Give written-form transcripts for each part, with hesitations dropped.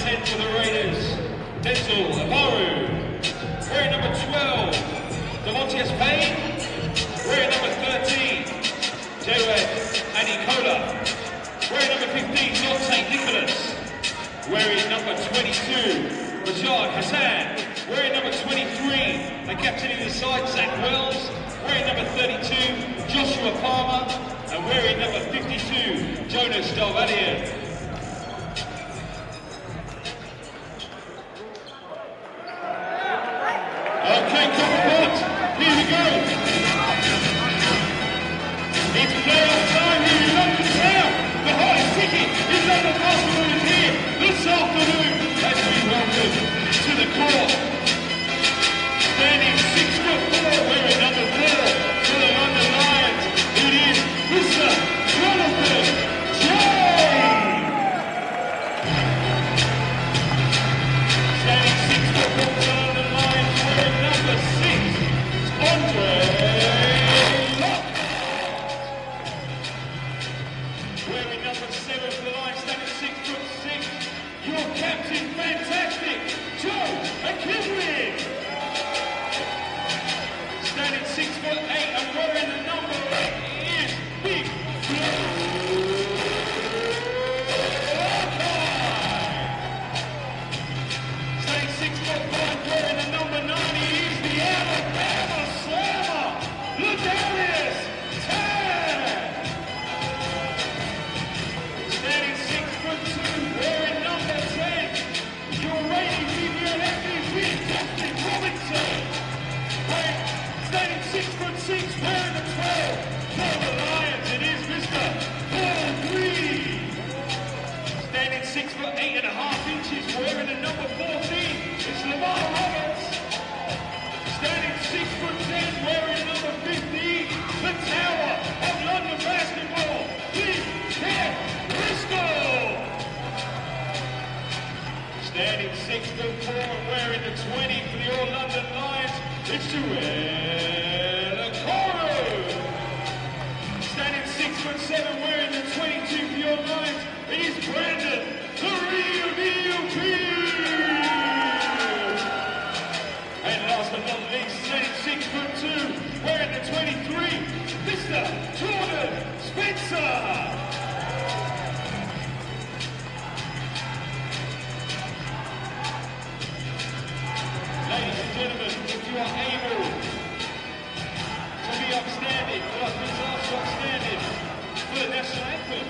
10 for the Raiders, Denzel Abaru. Wearing number 12, Demontius Payne. Wearing number 13, Jawed Anikola. Wearing number 15, John St. Nicholas. Wearing number 22, Rashad Hassan. Wearing number 23, and captaining the side, Zach Wells. Wearing number 32, Joshua Palmer. And wearing number 52, Jonas Dalvadian. Okay, Copperpot, here we go. It's playoff time here in London Town. The hottest ticket in London basketball is here this afternoon as we welcome to the court. Standing 6'4", wearing number 4 for the London Lions. It is Mr. Jonathan James. Standing 6'4" for the London Lions, wearing number 6, Andre Locke. Wearing number 7 for the Lions, standing 6'6", your captain, fantastic, Joe McKinley. Standing 6'8" and wearing the number 8 is Big Standing 6'5", wearing the number 9 is the Alabama Slammer, Ladarius Tad. Standing 6'2", wearing number 10, your reigning BBL MVP, Justin Robinson. Standing 6'6", wearing the 12 for the Lions, it is Mr. Paul Green. Standing 6'8.5", wearing the number 14, it's Lamar Roberts. Standing 6'10", wearing number 15, the Tower of London basketball, Big Cat Briscoe. Standing 6'4", and wearing the 20 for the All London Lions, it's Joel Okoro. Standing 6'7", wearing the 22 for your Lions, it is Brandon, the real BUP. And last but not least, standing 6'2", wearing the 23, Mr. Jordan Spencer. Ladies and gentlemen, if you are able to be upstanding, well, I think also upstanding for the national anthem.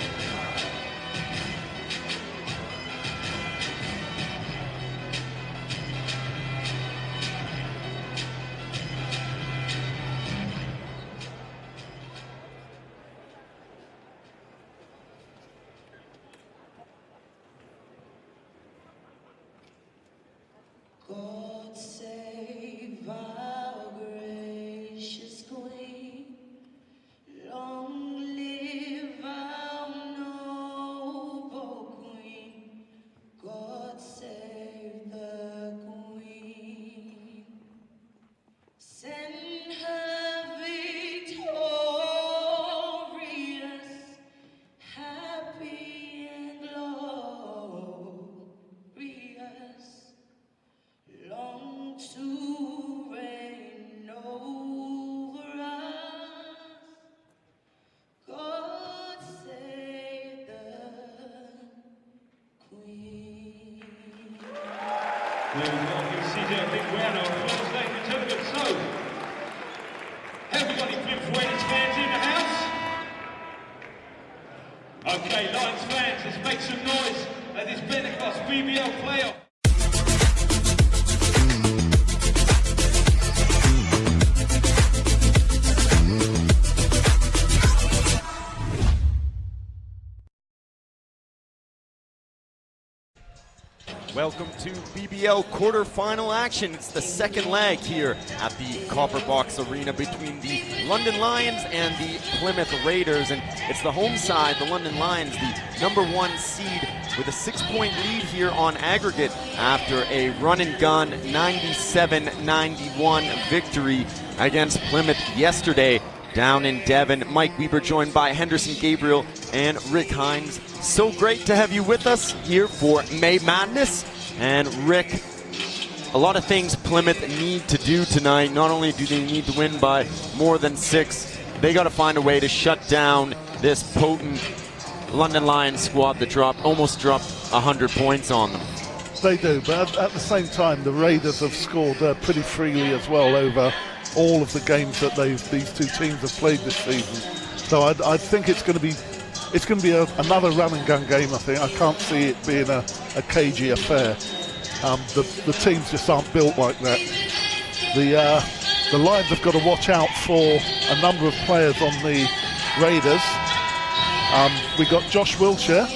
God save our gracious Queen. Long live our noble Queen. God save the Queen. Send her victorious, happy and glorious. Long to reign over us. God save the Queen. There we go, you see there a big round of applause, ladies and gentlemen. So, have we got any Plymouth Raiders fans in the house? Okay, Lions fans, let's make some noise at this benecos BBL Play-Off. Welcome to BBL quarter-final action. It's the second leg here at the Copper Box Arena between the London Lions and the Plymouth Raiders. And it's the home side, the London Lions, the #1 seed, with a 6-point lead here on aggregate after a run-and-gun 97-91 victory against Plymouth yesterday. down in Devon. Mike Weber joined by Henderson Gabriel and Rick Hines. So great to have you with us here for May Madness. And Rick, a lot of things Plymouth need to do tonight. Not only do they need to win by more than 6, they got to find a way to shut down this potent London Lions squad that almost dropped 100 points on them. They do, but at the same time, the Raiders have scored pretty freely as well over all of the games that these two teams have played this season. So I think it's going to be another run and gun game. I think I can't see it being a cagey affair. The teams just aren't built like that. The Lions have got to watch out for a number of players on the Raiders. We got Josh Wiltshire,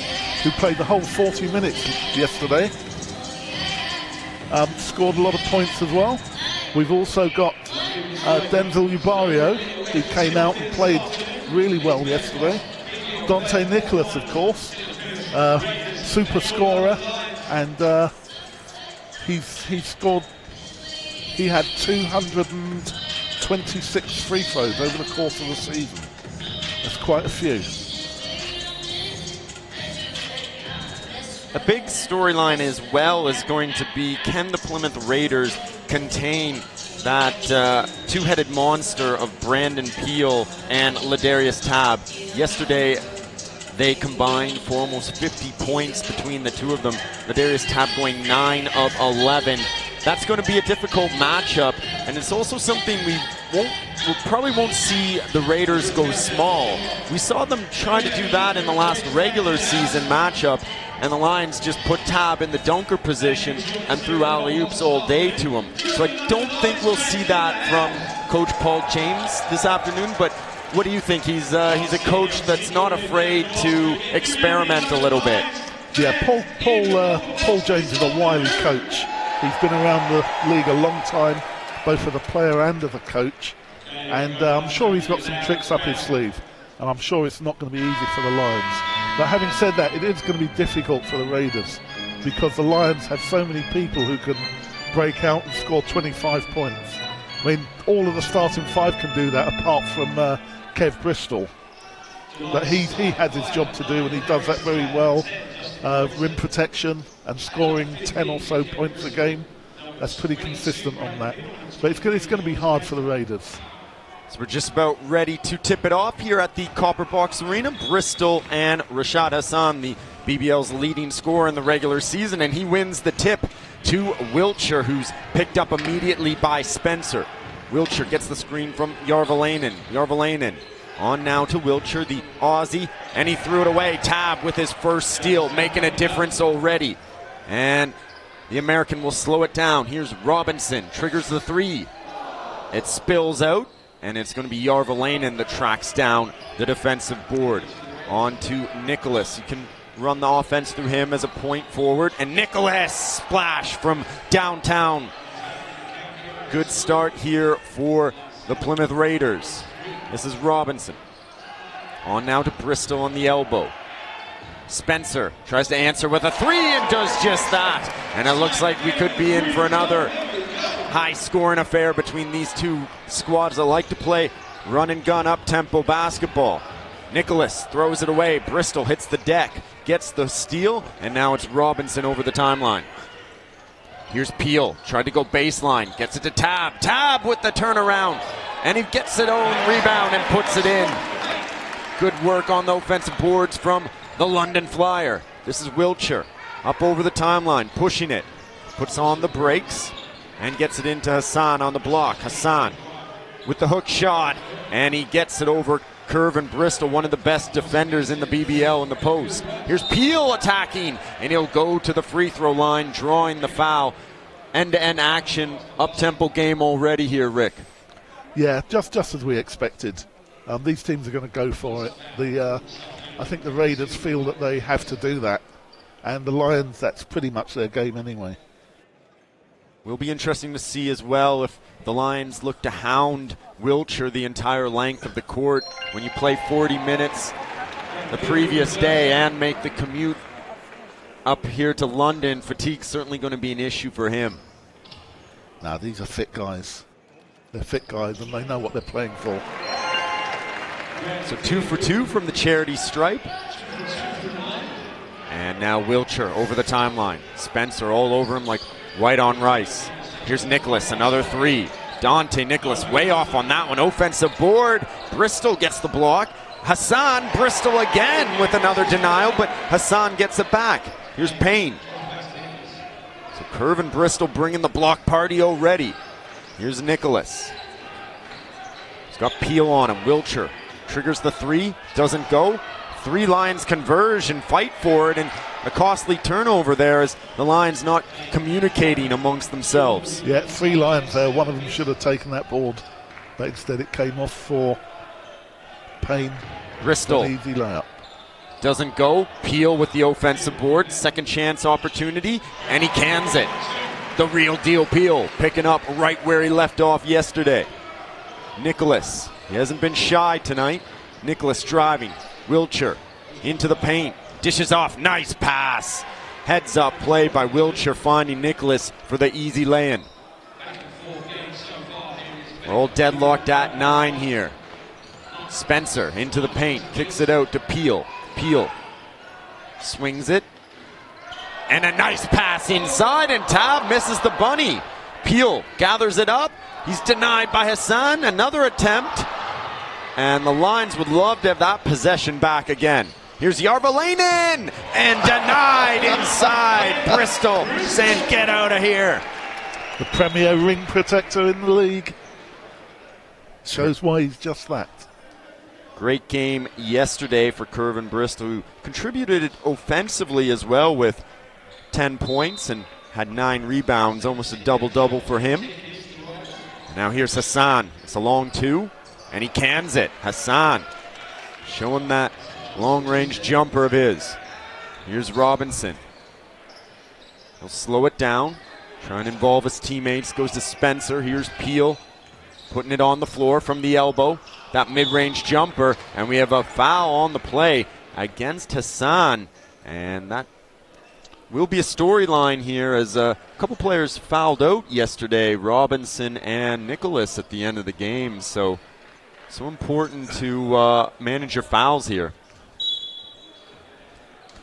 who played the whole 40 minutes yesterday. Scored a lot of points as well. We've also got Denzel Ubario, who came out and played really well yesterday. Dante Nicholas, of course, super scorer, and he had 226 free throws over the course of the season. That's quite a few. A big storyline as well is going to be, can the Plymouth Raiders contain that two-headed monster of Brandon Peel and Ladarius Tabb? Yesterday, they combined for almost 50 points between the two of them. Ladarius Tabb going 9 of 11. That's going to be a difficult matchup, and it's also something we probably won't see the Raiders go small. We saw them try to do that in the last regular season matchup, and the Lions just put Tabb in the dunker position and threw alley-oops all day to him. So I don't think we'll see that from Coach Paul James this afternoon, but what do you think? He's a coach that's not afraid to experiment a little bit. Yeah, Paul James is a wily coach. He's been around the league a long time, both as a player and as a coach, and I'm sure he's got some tricks up his sleeve, and I'm sure it's not going to be easy for the Lions. But having said that, it is going to be difficult for the Raiders because the Lions have so many people who can break out and score 25 points. I mean, all of the starting 5 can do that apart from Kev Bristol. But he has his job to do, and he does that very well. Rim protection and scoring 10 or so points a game. That's pretty consistent on that. But it's going to be hard for the Raiders. So we're just about ready to tip it off here at the Copper Box Arena. Bristol and Rashad Hassan, the BBL's leading scorer in the regular season, and he wins the tip to Wiltshire, who's picked up immediately by Spencer. Wiltshire gets the screen from Järveläinen. Järveläinen on now to Wiltshire, the Aussie, and he threw it away. Tabb with his first steal, making a difference already. And the American will slow it down. Here's Robinson, triggers the 3. It spills out, and it's going to be Järveläinen that tracks down the defensive board. On to Nicholas. You can run the offense through him as a point forward. And Nicholas, splash from downtown. Good start here for the Plymouth Raiders. This is Robinson. On now to Bristol on the elbow. Spencer tries to answer with a 3 and does just that. And it looks like we could be in for another high-scoring affair between these two squads that like to play run-and-gun up-tempo basketball. Nicholas throws it away. Bristol hits the deck, gets the steal, and now it's Robinson over the timeline. Here's Peel, tried to go baseline, gets it to Tabb. Tabb with the turnaround, and he gets it own rebound and puts it in. Good work on the offensive boards from the London Flyer. This is Wiltshire, up over the timeline, pushing it. Puts on the brakes and gets it into Hassan on the block. Hassan with the hook shot, and he gets it over Curvin Bristol, one of the best defenders in the BBL in the post. Here's Peel attacking, and he'll go to the free throw line, drawing the foul. End-to-end action, up-tempo game already here, Rick. Yeah, just as we expected. These teams are going to go for it. I think the Raiders feel that they have to do that, and the Lions, that's pretty much their game anyway. Will be interesting to see as well if the Lions look to hound Wiltshire the entire length of the court. When you play 40 minutes the previous day and make the commute up here to London, fatigue's certainly going to be an issue for him. Now, these are fit guys. They're fit guys, and they know what they're playing for. So 2 for 2 from the charity stripe. And now Wiltshire over the timeline. Spencer all over him like white on rice. Here's Nicholas, another three. Dante Nicholas way off on that one. Offensive board. Bristol gets the block. Hassan, Bristol again with another denial, but Hassan gets it back. Here's Payne. So Curve and Bristol bringing the block party already. Here's Nicholas. He's got Peel on him. Wiltshire triggers the three, doesn't go. 3 Lions converge and fight for it, and a costly turnover there as the Lions not communicating amongst themselves. Yeah, 3 Lions there. One of them should have taken that board, but instead it came off for Payne. Bristol. An easy layup. Doesn't go. Peel with the offensive board. Second chance opportunity, and he cans it. The real deal Peel, picking up right where he left off yesterday. Nicholas, he hasn't been shy tonight. Nicholas driving. Wiltshire into the paint. Dishes off. Nice pass. Heads up play by Wiltshire, finding Nicholas for the easy lay-in. We're all deadlocked at 9 here. Spencer into the paint. Kicks it out to Peel. Peel swings it. And a nice pass inside, and Tab misses the bunny. Peel gathers it up. He's denied by Hassan. Another attempt. And the Lions would love to have that possession back again. Here's Yarvalainen, and denied inside. Bristol saying, get out of here. The premier ring protector in the league. Shows why he's just that. Great game yesterday for Curve and Bristol, who contributed offensively as well with 10 points and had 9 rebounds, almost a double-double for him. Now here's Hassan. It's a long 2, and he cans it. Hassan showing that long-range jumper of his. Here's Robinson. He'll slow it down, try and involve his teammates. Goes to Spencer. Here's Peel putting it on the floor from the elbow. That mid-range jumper, and we have a foul on the play against Hassan, and that will be a storyline here as a couple players fouled out yesterday, Robinson and Nicholas at the end of the game. So important to manage your fouls here.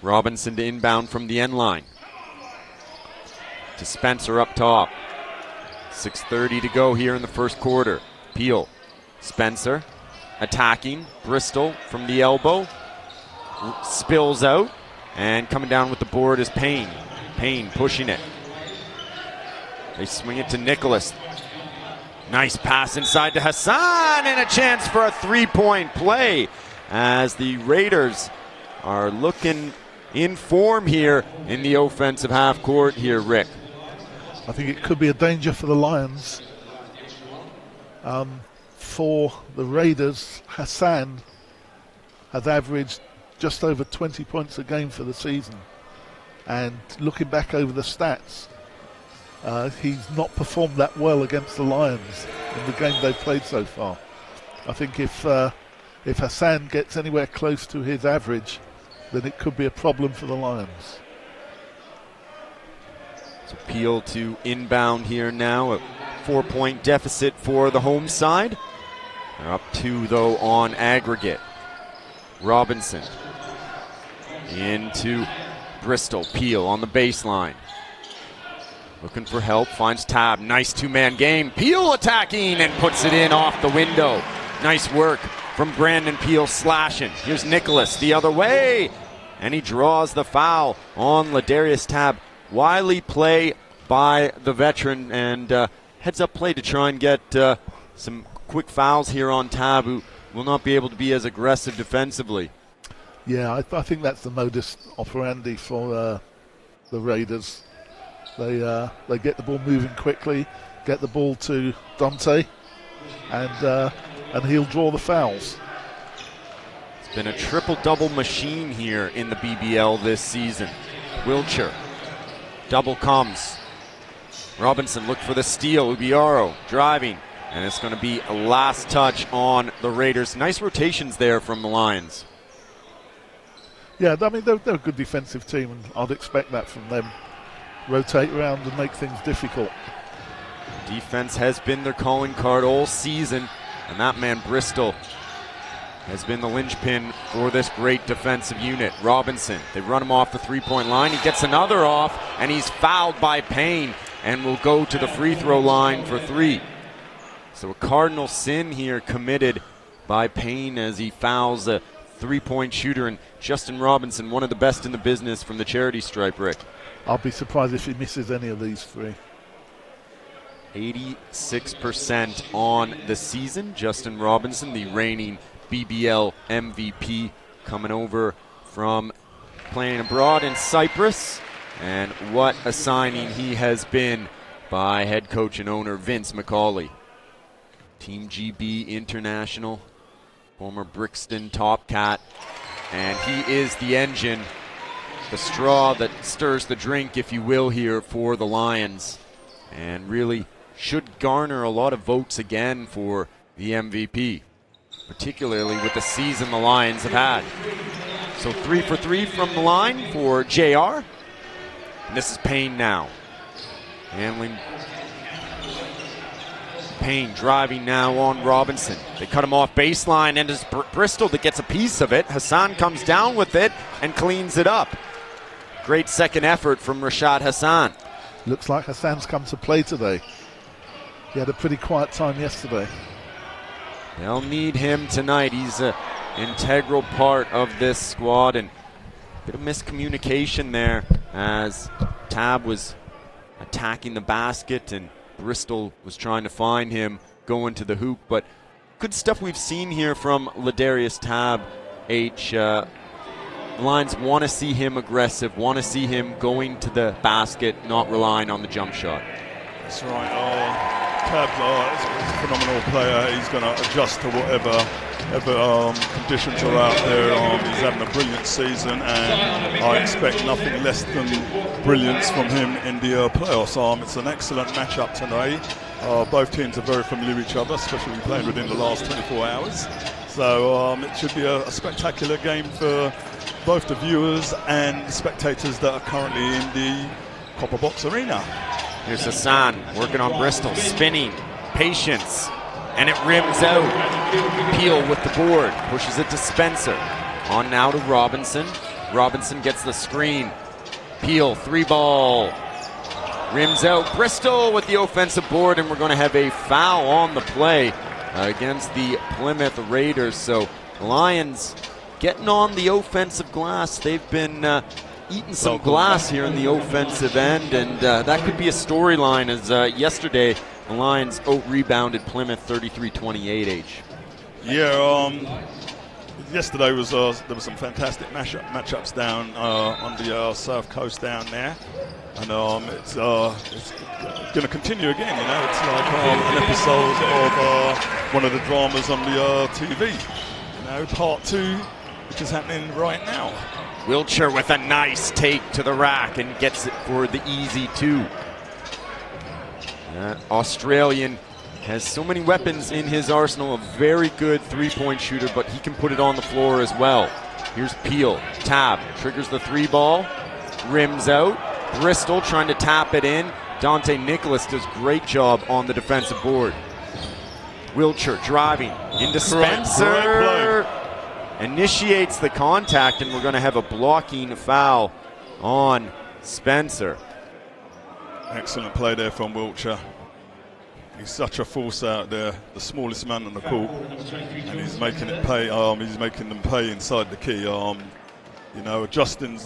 Robinson to inbound from the end line. To Spencer up top. 6:30 to go here in the first quarter. Peel. Spencer attacking. Bristol from the elbow. Spills out. And coming down with the board is Payne. Payne pushing it. They swing it to Nicholas. Nice pass inside to Hassan, and a chance for a three-point play as the Raiders are looking in form here in the offensive half court here, Rick. I think it could be a danger for the Lions. For the Raiders, Hassan has averaged just over 20 points a game for the season. And looking back over the stats, he's not performed that well against the Lions in the game they've played so far. I think if Hassan gets anywhere close to his average, then it could be a problem for the Lions. So Peel to inbound here now. A 4-point deficit for the home side. They're up 2 though on aggregate. Robinson into Bristol. Peel on the baseline. Looking for help, finds Tab. Nice 2-man game. Peel attacking and puts it in off the window. Nice work from Brandon Peel slashing. Here's Nicholas the other way. And he draws the foul on Ladarius Tab. Wily play by the veteran, and heads up play to try and get some quick fouls here on Tab, who will not be able to be as aggressive defensively. Yeah, I think that's the modus operandi for the Raiders. They get the ball moving quickly, get the ball to Dante, and he'll draw the fouls. It's been a triple-double machine here in the BBL this season. Wiltshire, double comes. Robinson looked for the steal. Ubiaro driving, and it's going to be a last touch on the Raiders. Nice rotations there from the Lions. Yeah, I mean, they're a good defensive team, and I'd expect that from them. Rotate around and make things difficult. Defense has been their calling card all season, and that man Bristol has been the linchpin for this great defensive unit. Robinson, they run him off the three-point line. He gets another off, and he's fouled by Payne and will go to the free throw line for 3. So a cardinal sin here committed by Payne as he fouls a three-point shooter, and Justin Robinson, one of the best in the business from the charity stripe, Rick. I'll be surprised if he misses any of these 3. 86% on the season. Justin Robinson, the reigning BBL MVP, coming over from playing abroad in Cyprus. And what a signing he has been by head coach and owner Vince McCauley. Team GB International, former Brixton Top Cat. And he is the engine, the straw that stirs the drink, if you will, here for the Lions. And really should garner a lot of votes again for the MVP, particularly with the season the Lions have had. So 3 for 3 from the line for JR. And this is Payne now. Handling. Payne driving now on Robinson. They cut him off baseline, and it's Bristol that gets a piece of it. Hassan comes down with it and cleans it up. Great second effort from Rashad Hassan. Looks like Hassan's come to play today. He had a pretty quiet time yesterday. They'll need him tonight. He's an integral part of this squad, and a bit of miscommunication there as Tab was attacking the basket and Bristol was trying to find him going to the hoop. But good stuff we've seen here from Ladarius Tab. The Lions want to see him aggressive, want to see him going to the basket, not relying on the jump shot. That's right. Tab's is a phenomenal player. He's going to adjust to whatever conditions are out there. He's having a brilliant season, and I expect nothing less than brilliance from him in the playoffs. It's an excellent matchup tonight. Both teams are very familiar with each other, especially playing within the last 24 hours. So it should be a spectacular game for both the viewers and the spectators that are currently in the Copper Box Arena. Here's Hassan working on Bristol, spinning, patience, and it rims out. Peel with the board, pushes it to Spencer. On now to Robinson. Robinson gets the screen. Peel, 3-ball. Rims out. Bristol with the offensive board, and we're going to have a foul on the play against the Plymouth Raiders. So Lions getting on the offensive glass. They've been eating some glass here in the offensive end, and that could be a storyline as yesterday the Lions out-rebounded Plymouth 33-28. Yesterday there was some fantastic matchups down on the south coast down there, and it's going to continue again. It's like an episode of one of the dramas on the TV. Part 2, which is happening right now. Wiltshire with a nice take to the rack and gets it for the easy 2. That Australian has so many weapons in his arsenal. A very good three-point shooter, but he can put it on the floor as well. Here's Peel. Tab triggers the 3-ball. Rims out. Bristol trying to tap it in. Dante Nicholas does great job on the defensive board. Wiltshire driving into Spencer. Initiates the contact, and we're going to have a blocking foul on Spencer. Excellent play there from Wiltshire. He's such a force out there, the smallest man on the court, and he's making it pay. He's making them pay inside the key. Justin's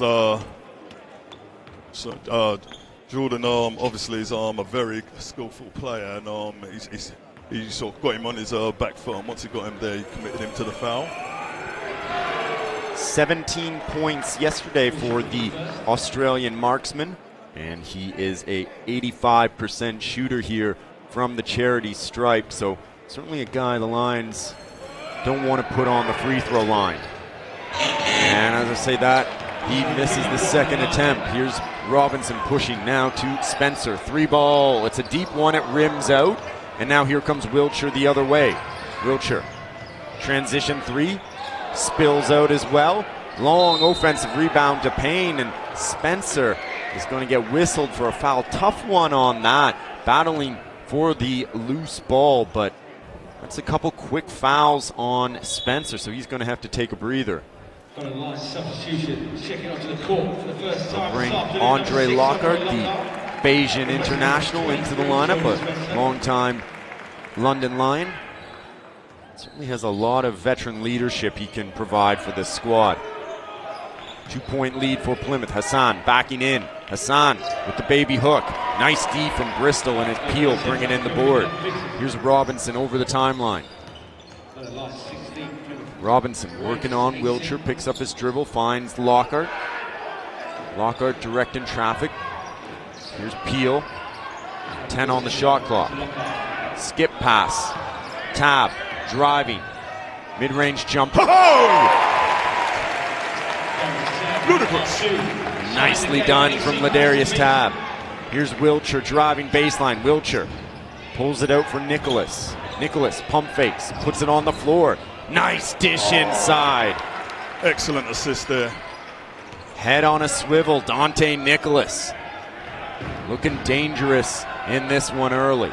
Jordan obviously is a very skillful player, and he sort of got him on his back foot, and once he got him there, he committed him to the foul. 17 points yesterday for the Australian marksman, and he is a 85% shooter here from the charity stripe, so certainly a guy the Lions don't want to put on the free throw line. And as I say that, he misses the second attempt. Here's Robinson pushing now to Spencer. 3-ball, it's a deep one, it rims out, and now here comes Wiltshire the other way. Wiltshire, transition 3, spills out as well. Long offensive rebound to Payne, and Spencer is going to get whistled for a foul. Tough one on that, battling for the loose ball, but That's a couple quick fouls on Spencer, so he's going to have to take a breather. Got a nice substitution, checking onto the court for the first time. Bring Andre Lockhart, the Bayesian international, into the lineup, a long-time London Lion. Certainly has a lot of veteran leadership he can provide for this squad. 2-point lead for Plymouth. Hassan backing in. Hassan with the baby hook. Nice D from Bristol, and it's Peel bringing in the board. Here's Robinson over the timeline. Robinson working on Wiltshire, picks up his dribble, finds Lockhart. Lockhart directing traffic. Here's Peel. 10 on the shot clock. Skip pass. Tab driving. Mid-range jump. Oh! Ludicrous. Nicely done from Ladarius Tab. Here's Wiltshire driving baseline. Wiltshire pulls it out for Nicholas. Nicholas pump fakes, puts it on the floor. Nice dish inside. Excellent assist there. Head on a swivel, Dante Nicholas. Looking dangerous in this one early.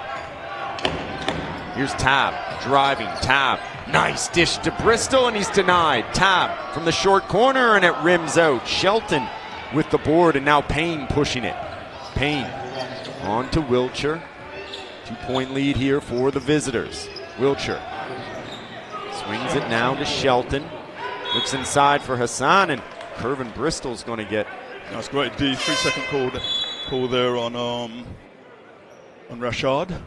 Here's Tab driving. Tab. Nice dish to Bristol, and he's denied. Tab from the short corner, and it rims out. Shelton with the board, and now Payne pushing it. Payne on to Wiltshire. 2-point lead here for the visitors. Wiltshire swings it now to Shelton. Looks inside for Hassan, and Curvin Bristol's going to get. That's great D. 3-second call there on Rashad.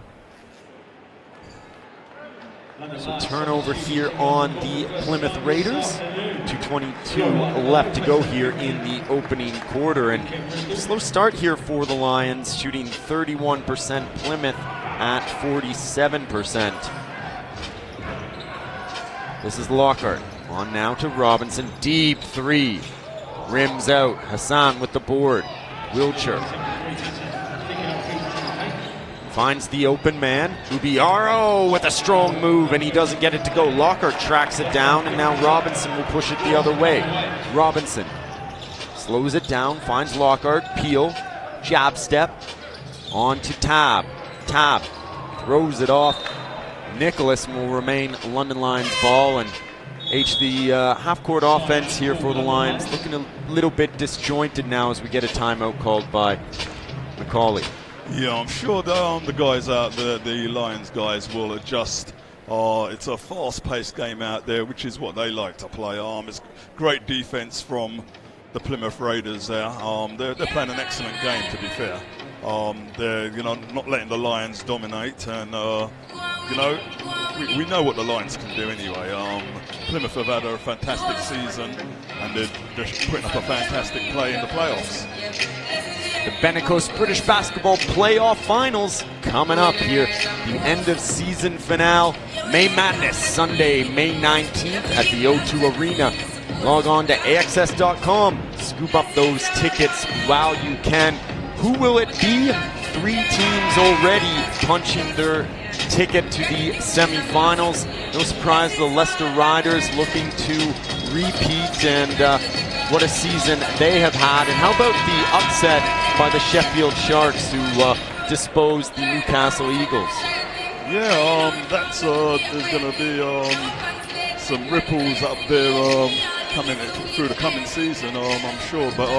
So turnover here on the Plymouth Raiders. 2:22 left to go here in the opening quarter. And slow start here for the Lions, shooting 31%, Plymouth at 47%. This is Lockhart. On now to Robinson. Deep three. Rims out. Hassan with the board. Wiltshire finds the open man. Ubiaro with a strong move, and he doesn't get it to go. Lockhart tracks it down, and now Robinson will push it the other way. Robinson slows it down, finds Lockhart. Peel, jab step, on to Tab. Tab throws it off. Nicholas will remain London Lions ball, and the half-court offense here for the Lions looking a little bit disjointed now as we get a timeout called by McCauley. Yeah, I'm sure the guys out there, the Lions guys, will adjust. It's a fast-paced game out there, which is what they like to play. It's great defense from the Plymouth Raiders there. They're playing an excellent game, to be fair. They're not letting the Lions dominate, and we know what the Lions can do anyway. Plymouth have had a fantastic season, and they're putting up a fantastic play in the playoffs. The Benecos British Basketball Playoff Finals coming up here. The end of season finale, May Madness, Sunday, May 19th at the O2 Arena. Log on to AXS.com, scoop up those tickets while you can. Who will it be? 3 teams already punching their ticket to the semifinals. No surprise, the Leicester Riders looking to repeat, and what a season they have had. And how about the upset by the Sheffield Sharks, who disposed the Newcastle Eagles? Yeah, that's there's going to be some ripples up there coming through the coming season, I'm sure. But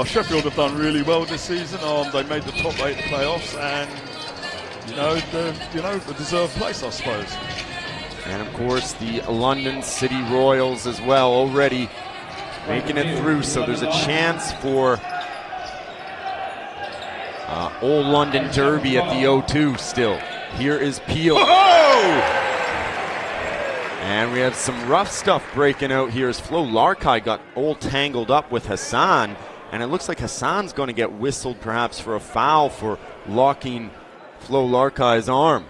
Sheffield have done really well this season. They made the top 8 playoffs, and they're a deserved place, I suppose. And of course, the London City Royals as well, already making it through. So there's a chance for Old London Derby at the O2 still. Here is Peel. Oh! And we have some rough stuff breaking out here as Flo Larkai got all tangled up with Hassan. And it looks like Hassan's going to get whistled perhaps for a foul for locking Flo Larkai's arm.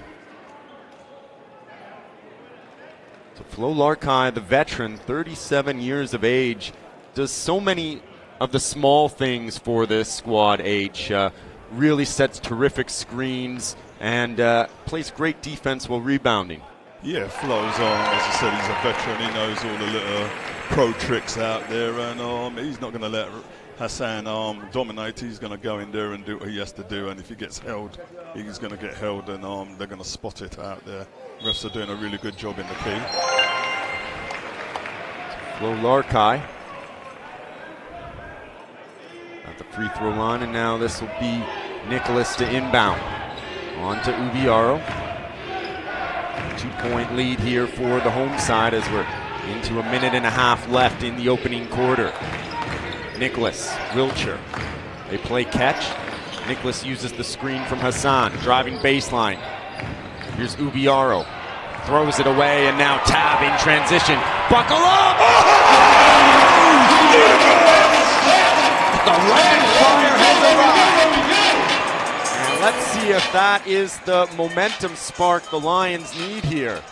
So Flo Larkai, the veteran, 37 years of age, does so many of the small things for this squad, H. Really sets terrific screens and plays great defense while rebounding. Yeah, Flo's, as I said, he's a veteran. He knows all the little pro tricks out there, and he's not going to let Hassan dominate, he's going to go in there and do what he has to do, and if he gets held, he's going to get held, and they're going to spot it out there. Refs are doing a really good job in the key. Flo Larkai at the free throw line, and now this will be Nicholas to inbound. On to Ubiaro. 2-point lead here for the home side as we're into a minute and a half left in the opening quarter. Nicholas, Wiltshire, they play catch. Nicholas uses the screen from Hassan, driving baseline. Here's Ubiaro, throws it away, and now Tab in transition. Buckle up! The London Fire has arrived. And let's see if that is the momentum spark the Lions need here,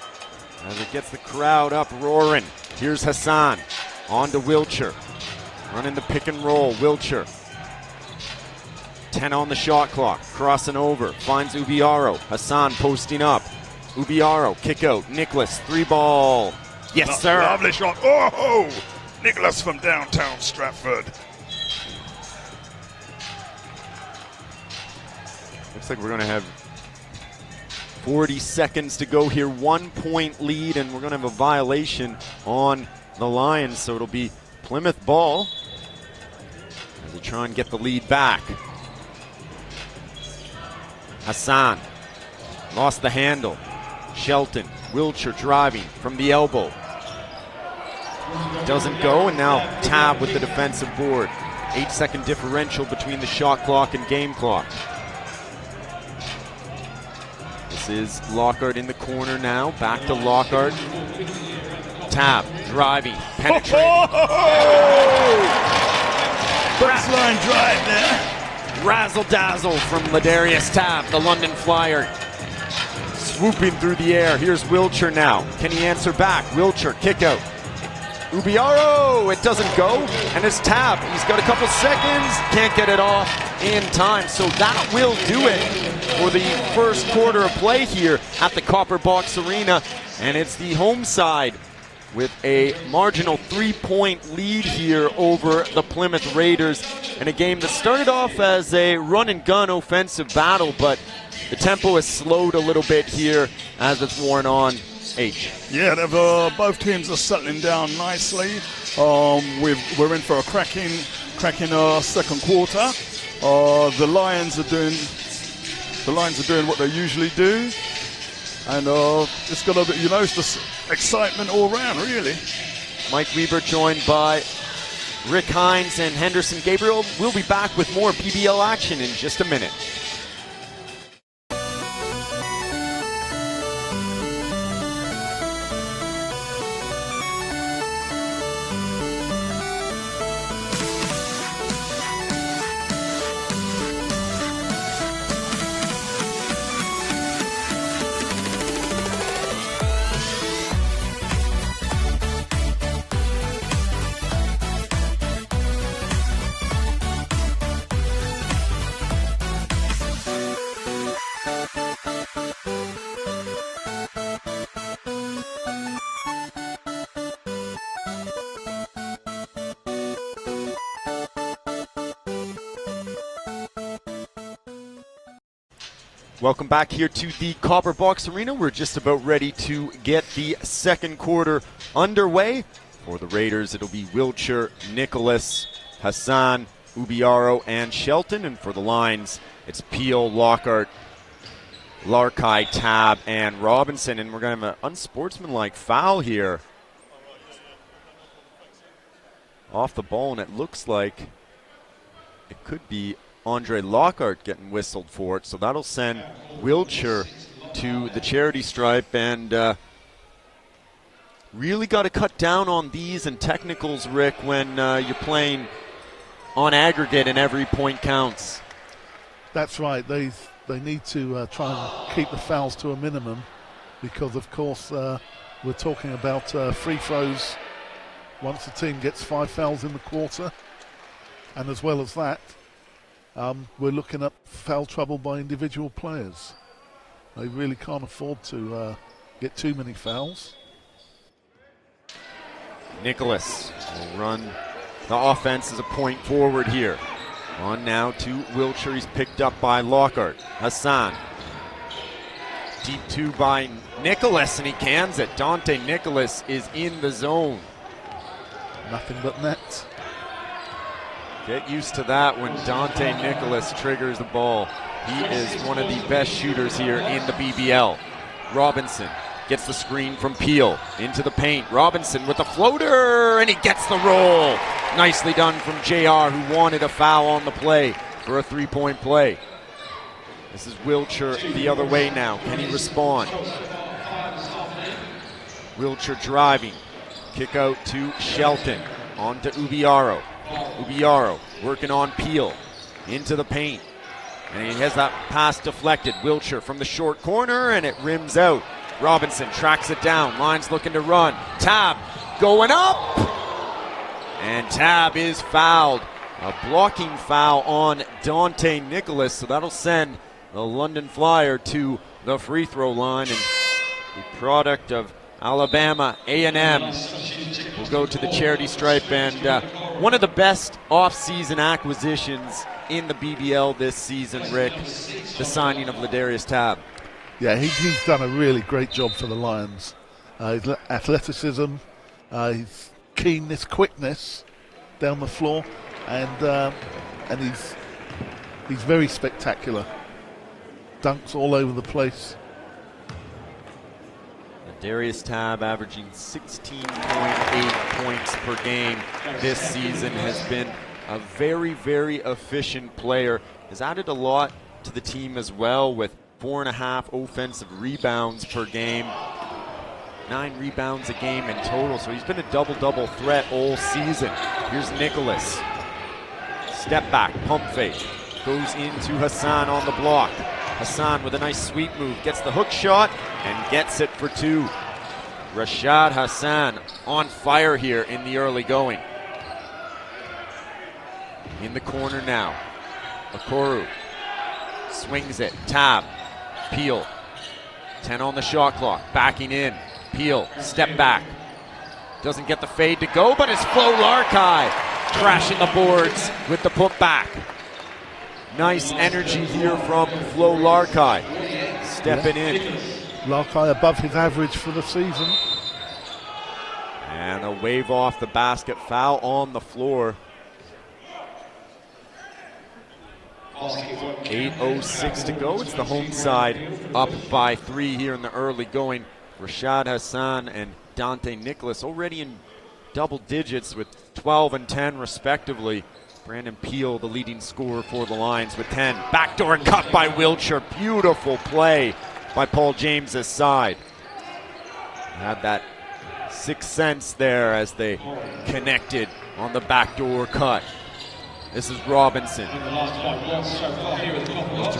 as it gets the crowd up roaring. Here's Hassan, on to Wiltshire. Running the pick and roll, Wiltshire. 10 on the shot clock, crossing over, finds Ubiaro. Hassan posting up. Ubiaro, kick out, Nicholas, 3-ball. Yes, sir. Lovely shot. Oh, Nicholas from downtown Stratford. Looks like we're going to have 40 seconds to go here. 1-point lead, and we're going to have a violation on the Lions, so it'll be Plymouth ball as they try and get the lead back. Hassan lost the handle. Shelton, Wiltshire driving from the elbow. Doesn't go, and now Tab with the defensive board. 8-second differential between the shot clock and game clock. This is Lockhart in the corner now. Back to Lockhart. Tab driving, penetrating. Baseline drive there. Razzle dazzle from Ladarius Tab, the London Flyer. Swooping through the air. Here's Wiltshire now. Can he answer back? Wiltshire, kick out. Ubiaro, it doesn't go. And it's Tab. He's got a couple seconds. Can't get it off in time. So that will do it for the first quarter of play here at the Copper Box Arena. And it's the home side with a marginal 3-point lead here over the Plymouth Raiders in a game that started off as a run-and-gun offensive battle, but the tempo has slowed a little bit here as it's worn on. H. Yeah, both teams are settling down nicely. We're in for a cracking second quarter. The Lions are doing what they usually do. And it's gonna be, it's just excitement all round, really. Mike Weber joined by Rick Hines and Henderson Gabriel. We'll be back with more BBL action in just a minute. Welcome back here to the Copper Box Arena. We're just about ready to get the second quarter underway. For the Raiders, it'll be Wiltshire, Nicholas, Hassan, Ubiaro, and Shelton. And for the Lions, it's Peel, Lockhart, Larkai, Tab, and Robinson. And we're going to have an unsportsmanlike foul here off the ball, and it looks like it could be Andre Lockhart getting whistled for it, so that'll send Wiltshire to the charity stripe, and really got to cut down on these and technicals, Rick, when you're playing on aggregate and every point counts. That's right. They need to try and keep the fouls to a minimum, because of course we're talking about free throws once the team gets 5 fouls in the quarter, and as well as that, we're looking at foul trouble by individual players. They really can't afford to get too many fouls. Nicholas will run the offense is a point forward here. On now to Wiltshire. He's picked up by Lockhart. Hassan. Deep 2 by Nicholas, and he cans it. Dante Nicholas is in the zone. Nothing but net. Get used to that when Dante Nicholas triggers the ball. He is one of the best shooters here in the BBL. Robinson gets the screen from Peel into the paint. Robinson with the floater, and he gets the roll. Nicely done from JR, who wanted a foul on the play for a three-point play. This is Wiltshire the other way now. Can he respond? Wiltshire driving. Kick out to Shelton. On to Ubiaro. Ubiaro working on Peel. Into the paint. And he has that pass deflected. Wiltshire from the short corner, and it rims out. Robinson tracks it down. Line's looking to run. Tab going up. And Tab is fouled. A blocking foul on Dante Nicholas. So that'll send the London Flyer to the free throw line. And the product of Alabama A&M will go to the charity stripe. And one of the best off-season acquisitions in the BBL this season, Rick, the signing of Ladarius Tab. Yeah, he's done a really great job for the Lions. His athleticism, his keenness, quickness down the floor, and he's very spectacular. Dunks all over the place. Ladarius Tab averaging 16.8 points per game this season, has been a very, very efficient player. Has added a lot to the team as well, with 4.5 offensive rebounds per game. 9 rebounds a game in total, so he's been a double-double threat all season. Here's Nicholas. Step back, pump fake. Goes into Hassan on the block. Hassan with a nice sweep move, gets the hook shot and gets it for 2. Rashad Hassan on fire here in the early going. In the corner now. Okoro swings it. Tab. Peel. 10 on the shot clock. Backing in. Peel. Step back. Doesn't get the fade to go, but it's Flo Larkai crashing the boards with the putback. Nice energy here from Flo Larkai. Stepping in. Larkai above his average for the season. And a wave off the basket. Foul on the floor. 8:06 to go. It's the home side up by 3 here in the early going. Rashad Hassan and Dante Nicholas already in double digits with 12 and 10 respectively. Brandon Peel, the leading scorer for the Lions, with 10. Backdoor cut by Wiltshire. Beautiful play by Paul James's side. Had that sixth sense there as they connected on the backdoor cut. This is Robinson.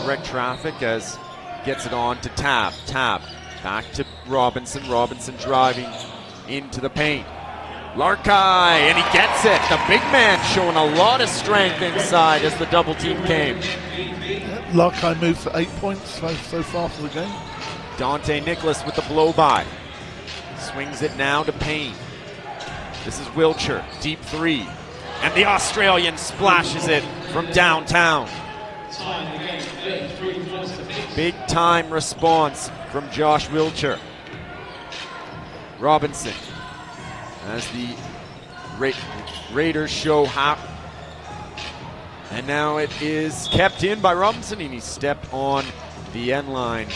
Direct traffic as gets it on to Tab. Tab back to Robinson. Robinson driving into the paint. Larkai, and he gets it. The big man showing a lot of strength inside as the double team came. Larkai moves to 8 points so far for the game. Dante Nicholas with the blow by. Swings it now to Payne. This is Wiltshire, deep 3. And the Australian splashes it from downtown. Big time response from Josh Wiltshire. Robinson, as the Raiders show how. And now it is kept in by Robinson, and he stepped on the end line.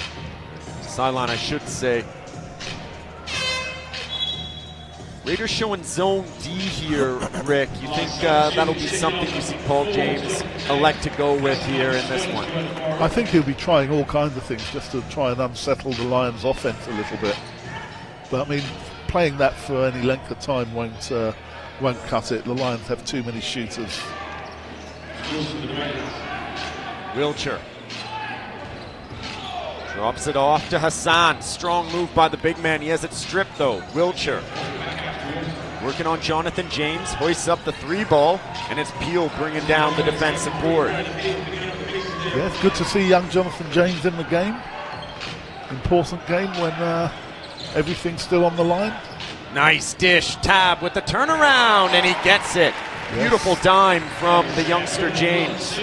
Sideline, I should say. Raiders showing zone D here, Rick. You think that'll be something you see Paul James elect to go with here in this one? I think he'll be trying all kinds of things just to try and unsettle the Lions' offense a little bit. But I mean, playing that for any length of time won't cut it. The Lions have too many shooters. Wiltshire drops it off to Hassan. Strong move by the big man. He has it stripped though. Wiltshire working on Jonathan James, hoists up the 3 ball, and it's Peel bringing down the defensive board. Yeah, it's good to see young Jonathan James in the game. Important game when everything's still on the line. Nice dish. Tab with the turnaround, and he gets it. Beautiful dime from the youngster James.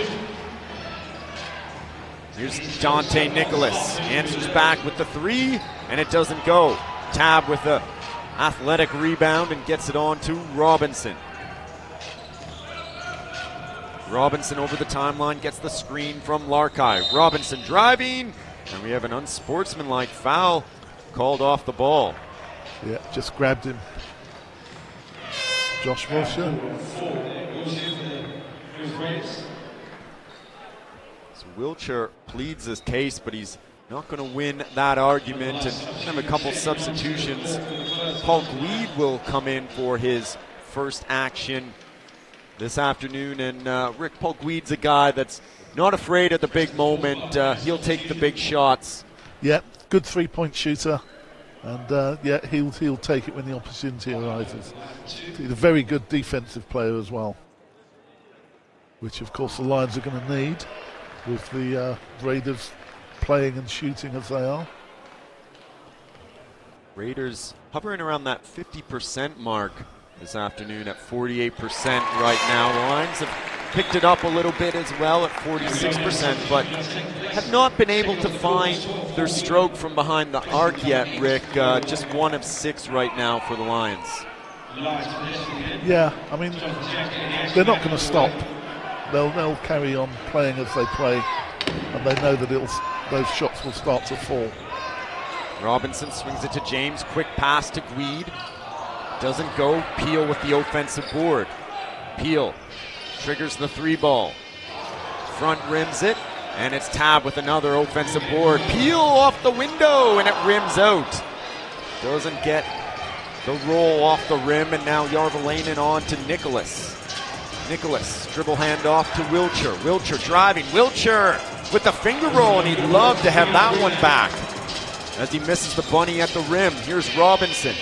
Here's Dante Nicholas. Answers back with the three, and it doesn't go. Tab with the athletic rebound and gets it on to Robinson. Robinson over the timeline, gets the screen from Larkai. Robinson driving, and we have an unsportsmanlike foul called off the ball. Yeah, just grabbed him. Josh Wilshire. So Wiltshire pleads his case, but he's not going to win that argument, and have a couple substitutions. Paul Gweed will come in for his first action this afternoon, and Rick, Paul Gweed's a guy that's not afraid at the big moment. He'll take the big shots. Yeah, good three-point shooter, and yeah, he'll take it when the opportunity arises. He's a very good defensive player as well, which of course the Lions are going to need with the Raiders playing and shooting as they are. Raiders hovering around that 50% mark this afternoon at 48% right now. The Lions have picked it up a little bit as well at 46%, but have not been able to find their stroke from behind the arc yet, Rick. Just 1 of 6 right now for the Lions. Yeah, I mean, they're not going to stop. They'll carry on playing as they play, and they know that those shots will start to fall. Robinson swings it to James. Quick pass to Gweed. Doesn't go. Peel with the offensive board. Peel triggers the 3-ball. Front rims it, and it's Tab with another offensive board. Peel off the window, and it rims out. Doesn't get the roll off the rim, and now Järveläinen on to Nicholas. Nicholas, dribble handoff to Wiltshire. Wiltshire driving. Wiltshire with the finger roll, and he'd love to have that one back as he misses the bunny at the rim. Here's Robinson.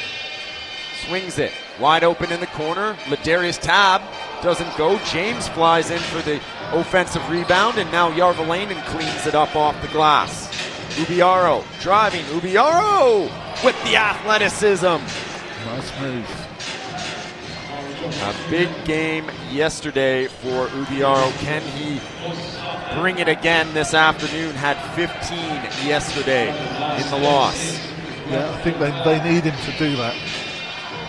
Swings it. Wide open in the corner. Ladarius Tab doesn't go. James flies in for the offensive rebound, and now Järveläinen cleans it up off the glass. Ubiaro driving. Ubiaro with the athleticism. Nice move. A big game yesterday for Ubiaro. Can he bring it again this afternoon? Had 15 yesterday in the loss. Yeah, I think they need him to do that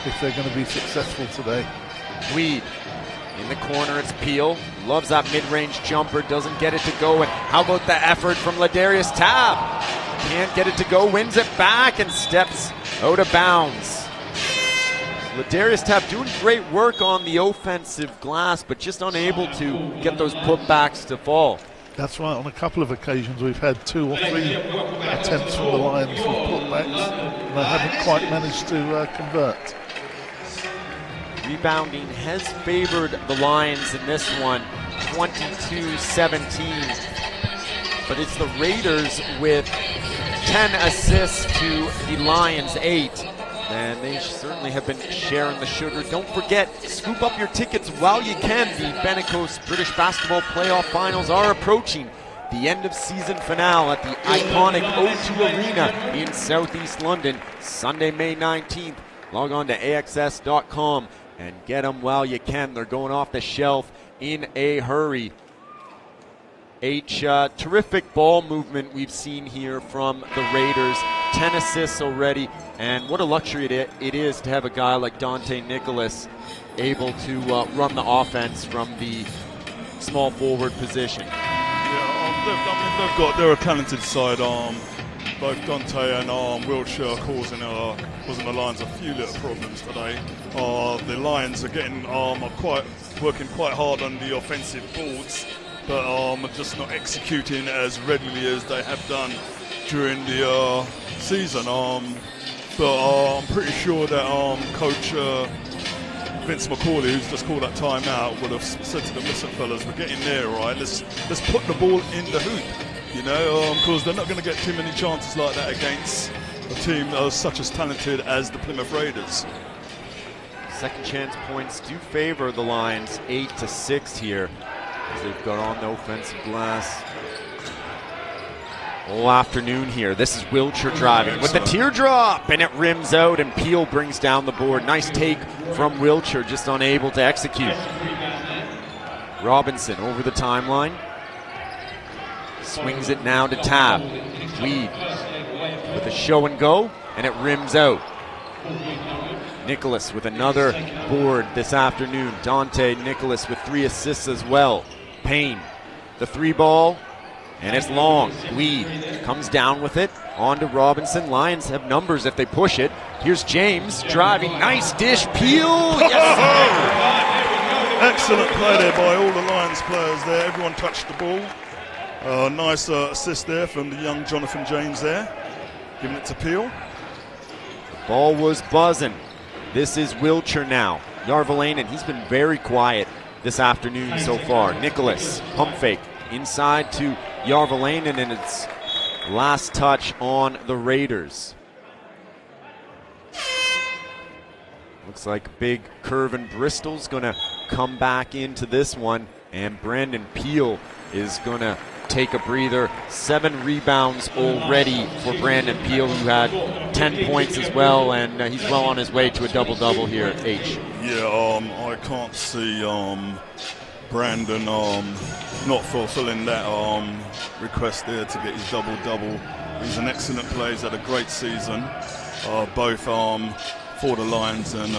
if they're going to be successful today. Gweed in the corner, it's Peel. Loves that mid-range jumper, doesn't get it to go. And how about the effort from Ladarius Tab? Can't get it to go, wins it back and steps out of bounds. Ladarius Tab doing great work on the offensive glass, but just unable to get those putbacks to fall. That's right. On a couple of occasions, we've had 2 or 3 attempts from the Lions with putbacks, and they haven't quite managed to convert. Rebounding has favored the Lions in this one, 22-17. But it's the Raiders with 10 assists to the Lions 8. And they certainly have been sharing the sugar. Don't forget, scoop up your tickets while you can. The benecos British Basketball Playoff Finals are approaching. The end of season finale at the iconic O2 Arena in Southeast London, Sunday, May 19th. Log on to AXS.com and get them while you can. They're going off the shelf in a hurry. Terrific ball movement we've seen here from the Raiders. 10 assists already, and what a luxury it is to have a guy like Dante Nicholas able to run the offense from the small forward position. Yeah, they're a talented side. Both Dante and Wiltshire causing the Lions a few little problems today. The Lions are getting working quite hard on the offensive boards, but just not executing as readily as they have done during the season. But I'm pretty sure that Coach Vince McCauley, who's just called that timeout, would have said to them, "Listen, fellas, we're getting there, right? Let's put the ball in the hoop, you know, because they're not going to get too many chances like that against a team such as talented as the Plymouth Raiders." Second chance points do favor the Lions, 8-6 here, as they've got on the offensive glass all afternoon here. This is Wiltshire driving with the teardrop, and it rims out, and Peel brings down the board. Nice take from Wiltshire, just unable to execute. Robinson over the timeline. Swings it now to Tab. Weed with a show and go, and it rims out. Nicholas with another board this afternoon. Dante Nicholas with 3 assists as well. Payne, the 3 ball, and it's long. Weed comes down with it. On to Robinson. Lions have numbers if they push it. Here's James driving. Nice dish. Peel. Yes, excellent play there by all the Lions players there. Everyone touched the ball. Nice assist there from the young Jonathan James there. Giving it to Peel. The ball was buzzing. This is Wiltshire now. Järvelainen, he's been very quiet this afternoon so far. Nicholas, pump fake. Inside to Järvelainen, and it's last touch on the Raiders. Looks like big curve, and Bristol's going to come back into this one, and Brandon Peel is going to take a breather. 7 rebounds already for Brandon Peel, who had 10 points as well, and he's well on his way to a double-double here, H. Yeah, I can't see Brandon not fulfilling that request there to get his double-double. He's an excellent player. He's had a great season, both for the Lions and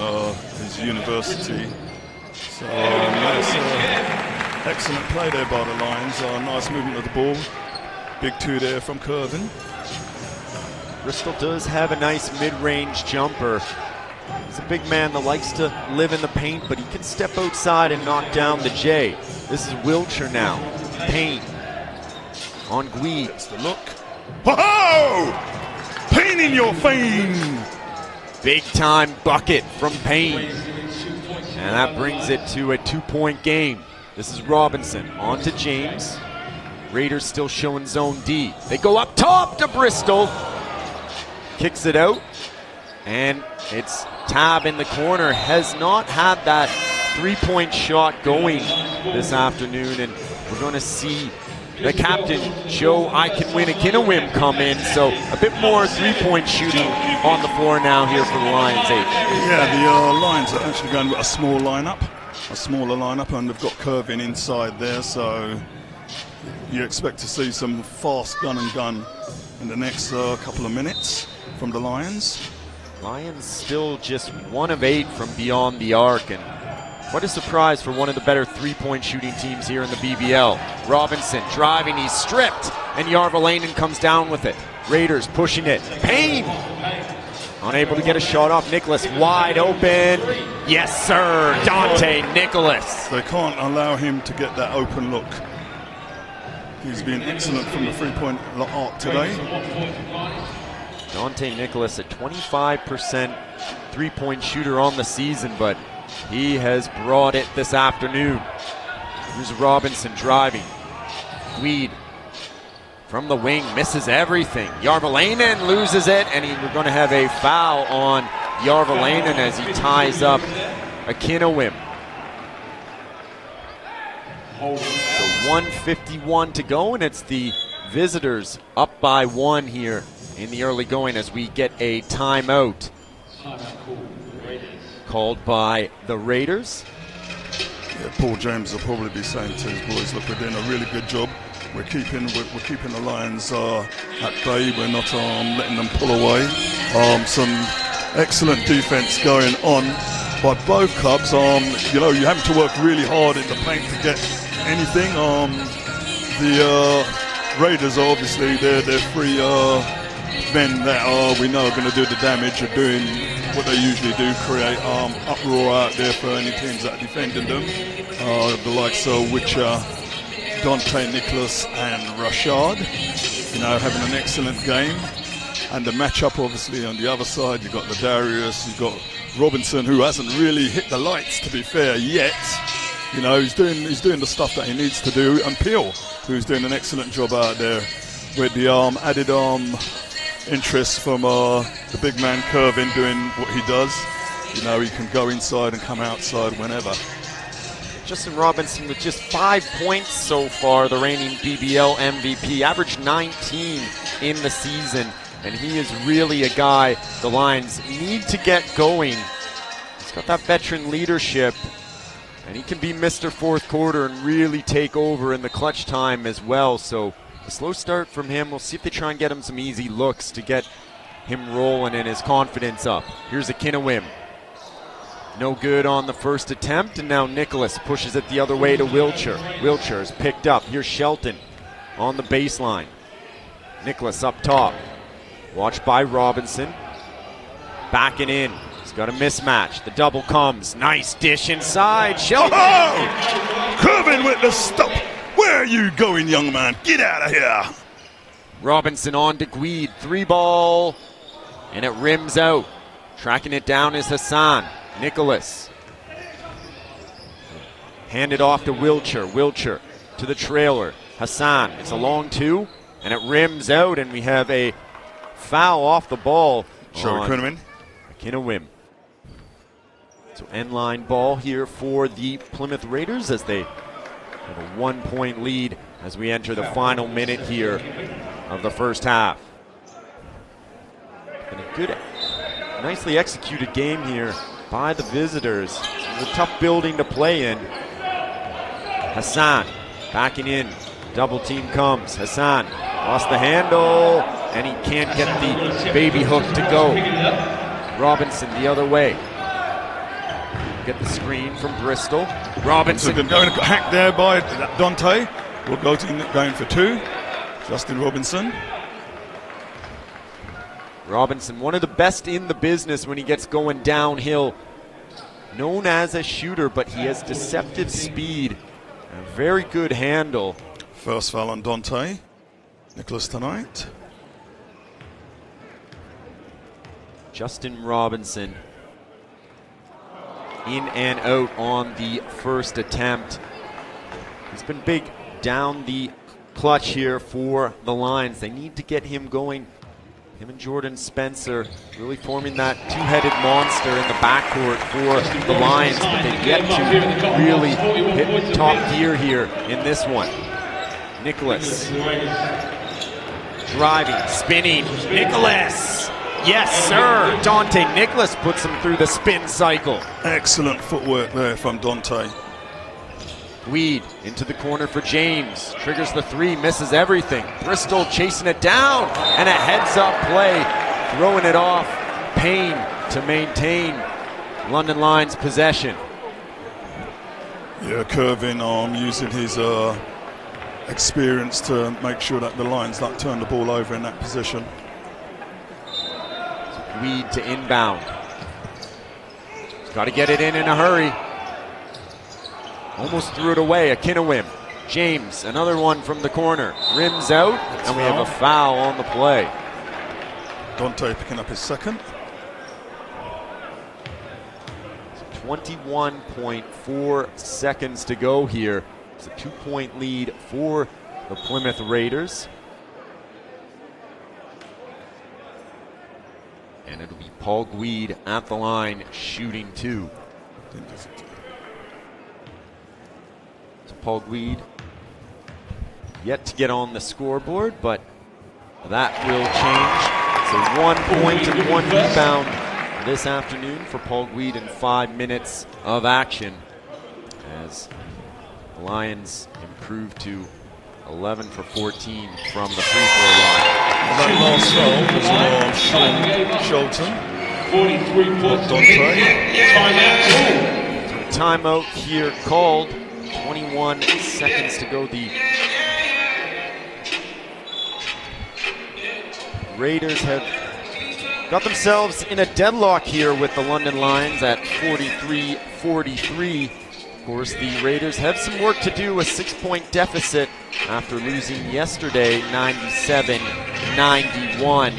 his university. So excellent play there by the Lions. Nice movement of the ball. Big 2 there from Curvin. Bristol does have a nice mid-range jumper. He's a big man that likes to live in the paint, but he can step outside and knock down the J. This is Wiltshire now. Payne on Gweed. That's the look. Ho-ho! Payne in your fame! Big time bucket from Payne. And that brings it to a 2-point game. This is Robinson on to James. Raiders still showing zone D. They go up top to Bristol. Kicks it out. And it's Tab in the corner. Has not had that 3-point shot going this afternoon. And we're going to see the captain, Joe I Can Win a Kinawim, come in. So a bit more 3-point shooting on the floor now here for the Lions, H. Yeah, the Lions are actually going with a smaller lineup, and they've got Curvin inside there, so you expect to see some fast gun and gun in the next couple of minutes from the Lions. Lions still just 1 of 8 from beyond the arc, and what a surprise for one of the better 3-point shooting teams here in the BBL. Robinson driving, he's stripped, and Järvelainen comes down with it. Raiders pushing it. Payne unable to get a shot off. Nicholas wide open. Yes, sir. Dante Nicholas. They can't allow him to get that open look. He's been excellent from the 3-point arc today. Dante Nicholas, a 25% 3-point shooter on the season, but he has brought it this afternoon. Here's Robinson driving. Weed from the wing, misses everything. Järvelainen loses it, and we're going to have a foul on Järvelainen as he ties up Akinawim. So 1:51 to go, and it's the visitors up by 1 here in the early going as we get a timeout called by the Raiders. Yeah, Paul James will probably be saying to his boys, look, we're doing a really good job. We're keeping the Lions at bay. We're not letting them pull away. Some excellent defense going on by both clubs. You know, you have to work really hard in the paint to get anything. The Raiders, obviously, they're 3 men that we know are going to do the damage, are doing what they usually do, create uproar out there for any teams that are defending them. The likes of Witcher, Dante Nicholas and Rashad, you know, having an excellent game. And the matchup, obviously, on the other side, you've got Ladarius, you've got Robinson, who hasn't really hit the lights, to be fair, yet. You know, he's doing the stuff that he needs to do. And Peel, who's doing an excellent job out there with the added interest from the big man Curvin doing what he does. You know, he can go inside and come outside whenever. Justin Robinson with just 5 points so far, the reigning BBL MVP, averaged 19 in the season, and he is really a guy the Lions need to get going. He's got that veteran leadership, And he can be Mr. Fourth Quarter and really take over in the clutch time as well. So a slow start from him. We'll see if they try and get him some easy looks to get him rolling and his confidence up. Here's Akinawim. No good on the first attempt, and now Nicholas pushes it the other way to Wiltshire. Wiltshire is picked up. Here's Shelton on the baseline. Nicholas up top. Watched by Robinson. Backing in. He's got a mismatch. The double comes. Nice dish inside. Shelton. Oh! Curvin with the stop. Where are you going, young man? Get out of here. Robinson on to Gweed. 3-ball. And it rims out. Tracking it down is Hassan. Nicholas. Handed off to Wiltshire. Wiltshire to the trailer. Hassan. It's a long 2. And it rims out. And we have a foul off the ball. Akinawim. So end-line ball here for the Plymouth Raiders as they have a 1-point lead as we enter the final minute here of the first half. And a good, nicely executed game here by the visitors. It's a tough building to play in. Hassan backing in. Double team comes. Hassan lost the handle, and he can't get the baby hook to go. Robinson the other way. Get the screen from Bristol. Robinson. So going hacked there by Dante. We'll go to going for 2. Justin Robinson. Robinson, one of the best in the business when he gets going downhill. Known as a shooter, but he has deceptive speed. A very good handle. First foul on Dante. Nicholas tonight. Justin Robinson in and out on the first attempt. He's been big down the clutch here for the Lions. They need to get him going. Him and Jordan Spencer really forming that two-headed monster in the backcourt for the Lions, but they've yet to really hit top gear here in this one. Nicholas driving, spinning. Nicholas! Yes, sir! Dante Nicholas puts him through the spin cycle. Excellent footwork there from Dante. Weed into the corner for James. Triggers the 3, misses everything. Bristol chasing it down, and a heads-up play. Throwing it off. Payne to maintain London Lions possession. Yeah, Curvin using his experience to make sure that the Lions don't turn the ball over in that position. Weed to inbound. He's got to get it in a hurry. Almost threw it away. Akinawim. James, another one from the corner. Rims out, and we have a foul on the play. Dante picking up his second. 21.4 seconds to go here. It's a 2-point lead for the Plymouth Raiders. And it'll be Paul Gweed at the line shooting 2. So Paul Gweed yet to get on the scoreboard, but that will change. So 1 point and 1 rebound this afternoon for Paul Gweed in 5 minutes of action as the Lions improved to 11 for 14 from the free throw line. That last foul was Shelton. 43 Dante. So timeout here called. 21 seconds to go. The Raiders have got themselves in a deadlock here with the London Lions at 43-43. Of course, the Raiders have some work to do, a 6-point deficit after losing yesterday 97-91.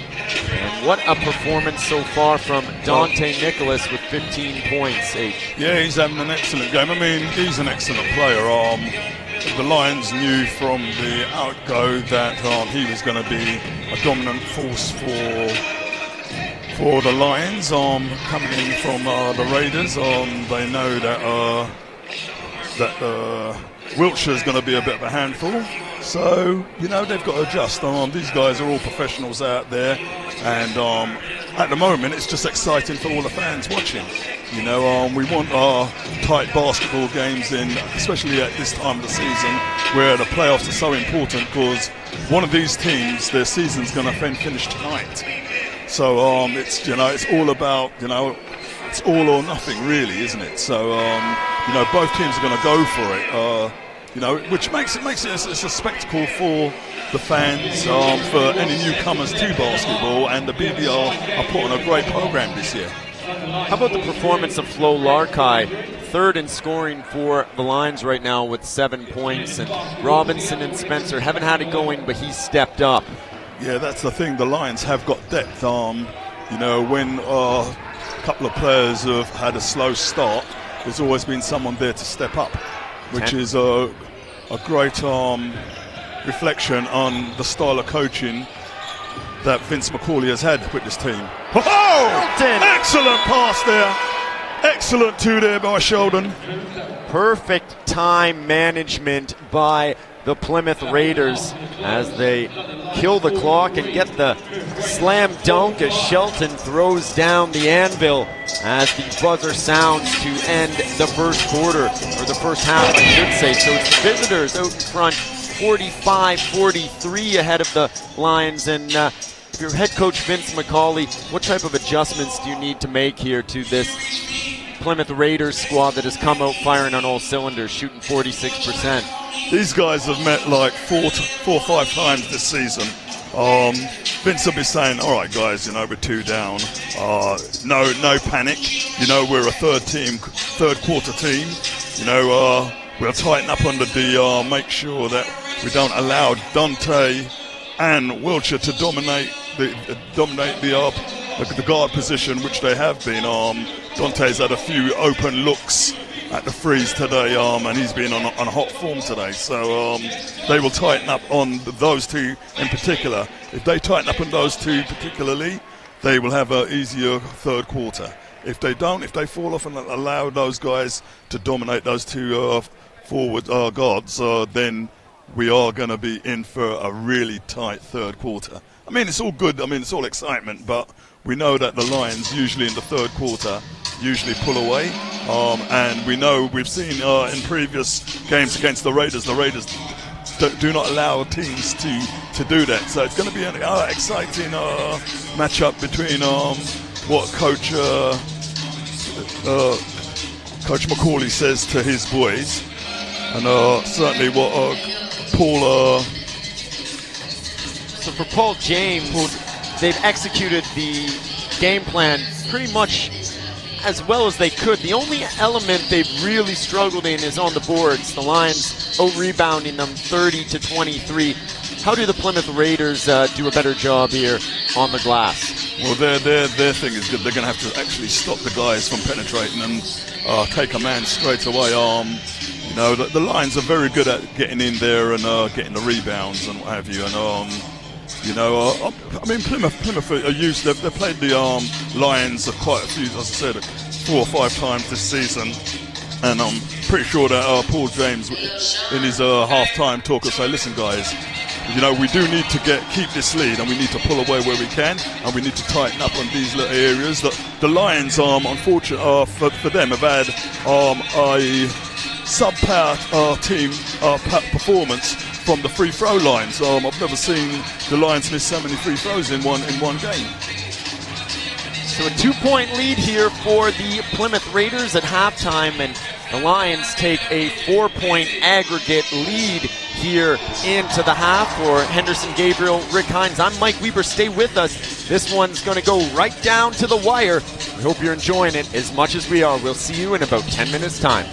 And what a performance so far from Dante Nicholas with 15 points, H. Yeah, he's having an excellent game. I mean, he's an excellent player. The Lions knew from the out-go that he was going to be a dominant force for the Lions. Coming in from the Raiders, they know that Wiltshire's going to be a bit of a handful. So, you know, they've got to adjust. These guys are all professionals out there. And at the moment, it's just exciting for all the fans watching. You know, we want our tight basketball games in, especially at this time of the season, where the playoffs are so important, because one of these teams, their season's going to finish tonight. So it's, you know, it's all about, you know, it's all or nothing, really, isn't it? So, you know, both teams are going to go for it. You know, which makes it it's a spectacle for the fans, for any newcomers to basketball, and the BBL are putting a great program this year. How about the performance of Flo Larkai, third in scoring for the Lions right now with 7 points, and Robinson and Spencer haven't had it going, but he's stepped up. Yeah, that's the thing. The Lions have got depth. You know, when a couple of players have had a slow start, there's always been someone there to step up, which is a great reflection on the style of coaching that Vince McCauley has had with this team. Oh! Excellent pass there. Excellent two there by Sheldon. Perfect time management by the Plymouth Raiders as they kill the clock and get the slam dunk as Shelton throws down the anvil as the buzzer sounds to end the first quarter, or the first half, I should say. So it's the visitors out in front, 45-43 ahead of the Lions. And if you're head coach Vince McCauley, what type of adjustments do you need to make here to this Plymouth Raiders squad that has come out firing on all cylinders, shooting 46%? These guys have met like four or five times this season. Vince will be saying, all right, guys, you know, we're 2 down. No panic. You know, we're a third quarter team. You know, we'll tighten up under the make sure that we don't allow Dante and Wiltshire to dominate the guard position, which they have been. Dante's had a few open looks at the freeze today, and he's been on hot form today. So they will tighten up on those two in particular. If they tighten up on those two particularly, they will have an easier third quarter. If they don't, if they fall off and allow those guys to dominate those two forward guards, then we are going to be in for a really tight third quarter. I mean, it's all good. I mean, it's all excitement, but we know that the Lions usually in the third quarter usually pull away, and we know we've seen in previous games against the Raiders do not allow teams to do that. So it's going to be an exciting matchup between what Coach McCauley says to his boys, and certainly what Paul. So for Paul James, they've executed the game plan pretty much as well as they could. The only element they've really struggled in is on the boards. The Lions out-rebounding them 30-23. How do the Plymouth Raiders do a better job here on the glass? Well, their thing is good. They're going to have to actually stop the guys from penetrating and take a man straight away. You know, the Lions are very good at getting in there and getting the rebounds and what have you. And you know, I mean, Plymouth are used. They've played the Lions quite a few, as I said, 4 or 5 times this season, and I'm pretty sure that Paul James, in his half-time talk, will say, "Listen, guys, you know, we do need to keep this lead, and we need to pull away where we can, and we need to tighten up on these little areas." The Lions, unfortunately, for them, have had a subpar team performance from the free throw lines. I've never seen the Lions miss so many free throws in one game. So a 2-point lead here for the Plymouth Raiders at halftime, and the Lions take a 4-point aggregate lead here into the half. For Henderson Gabriel, Rick Hines, I'm Mike Weber. Stay with us. This one's going to go right down to the wire. We hope you're enjoying it as much as we are. We'll see you in about 10 minutes' time.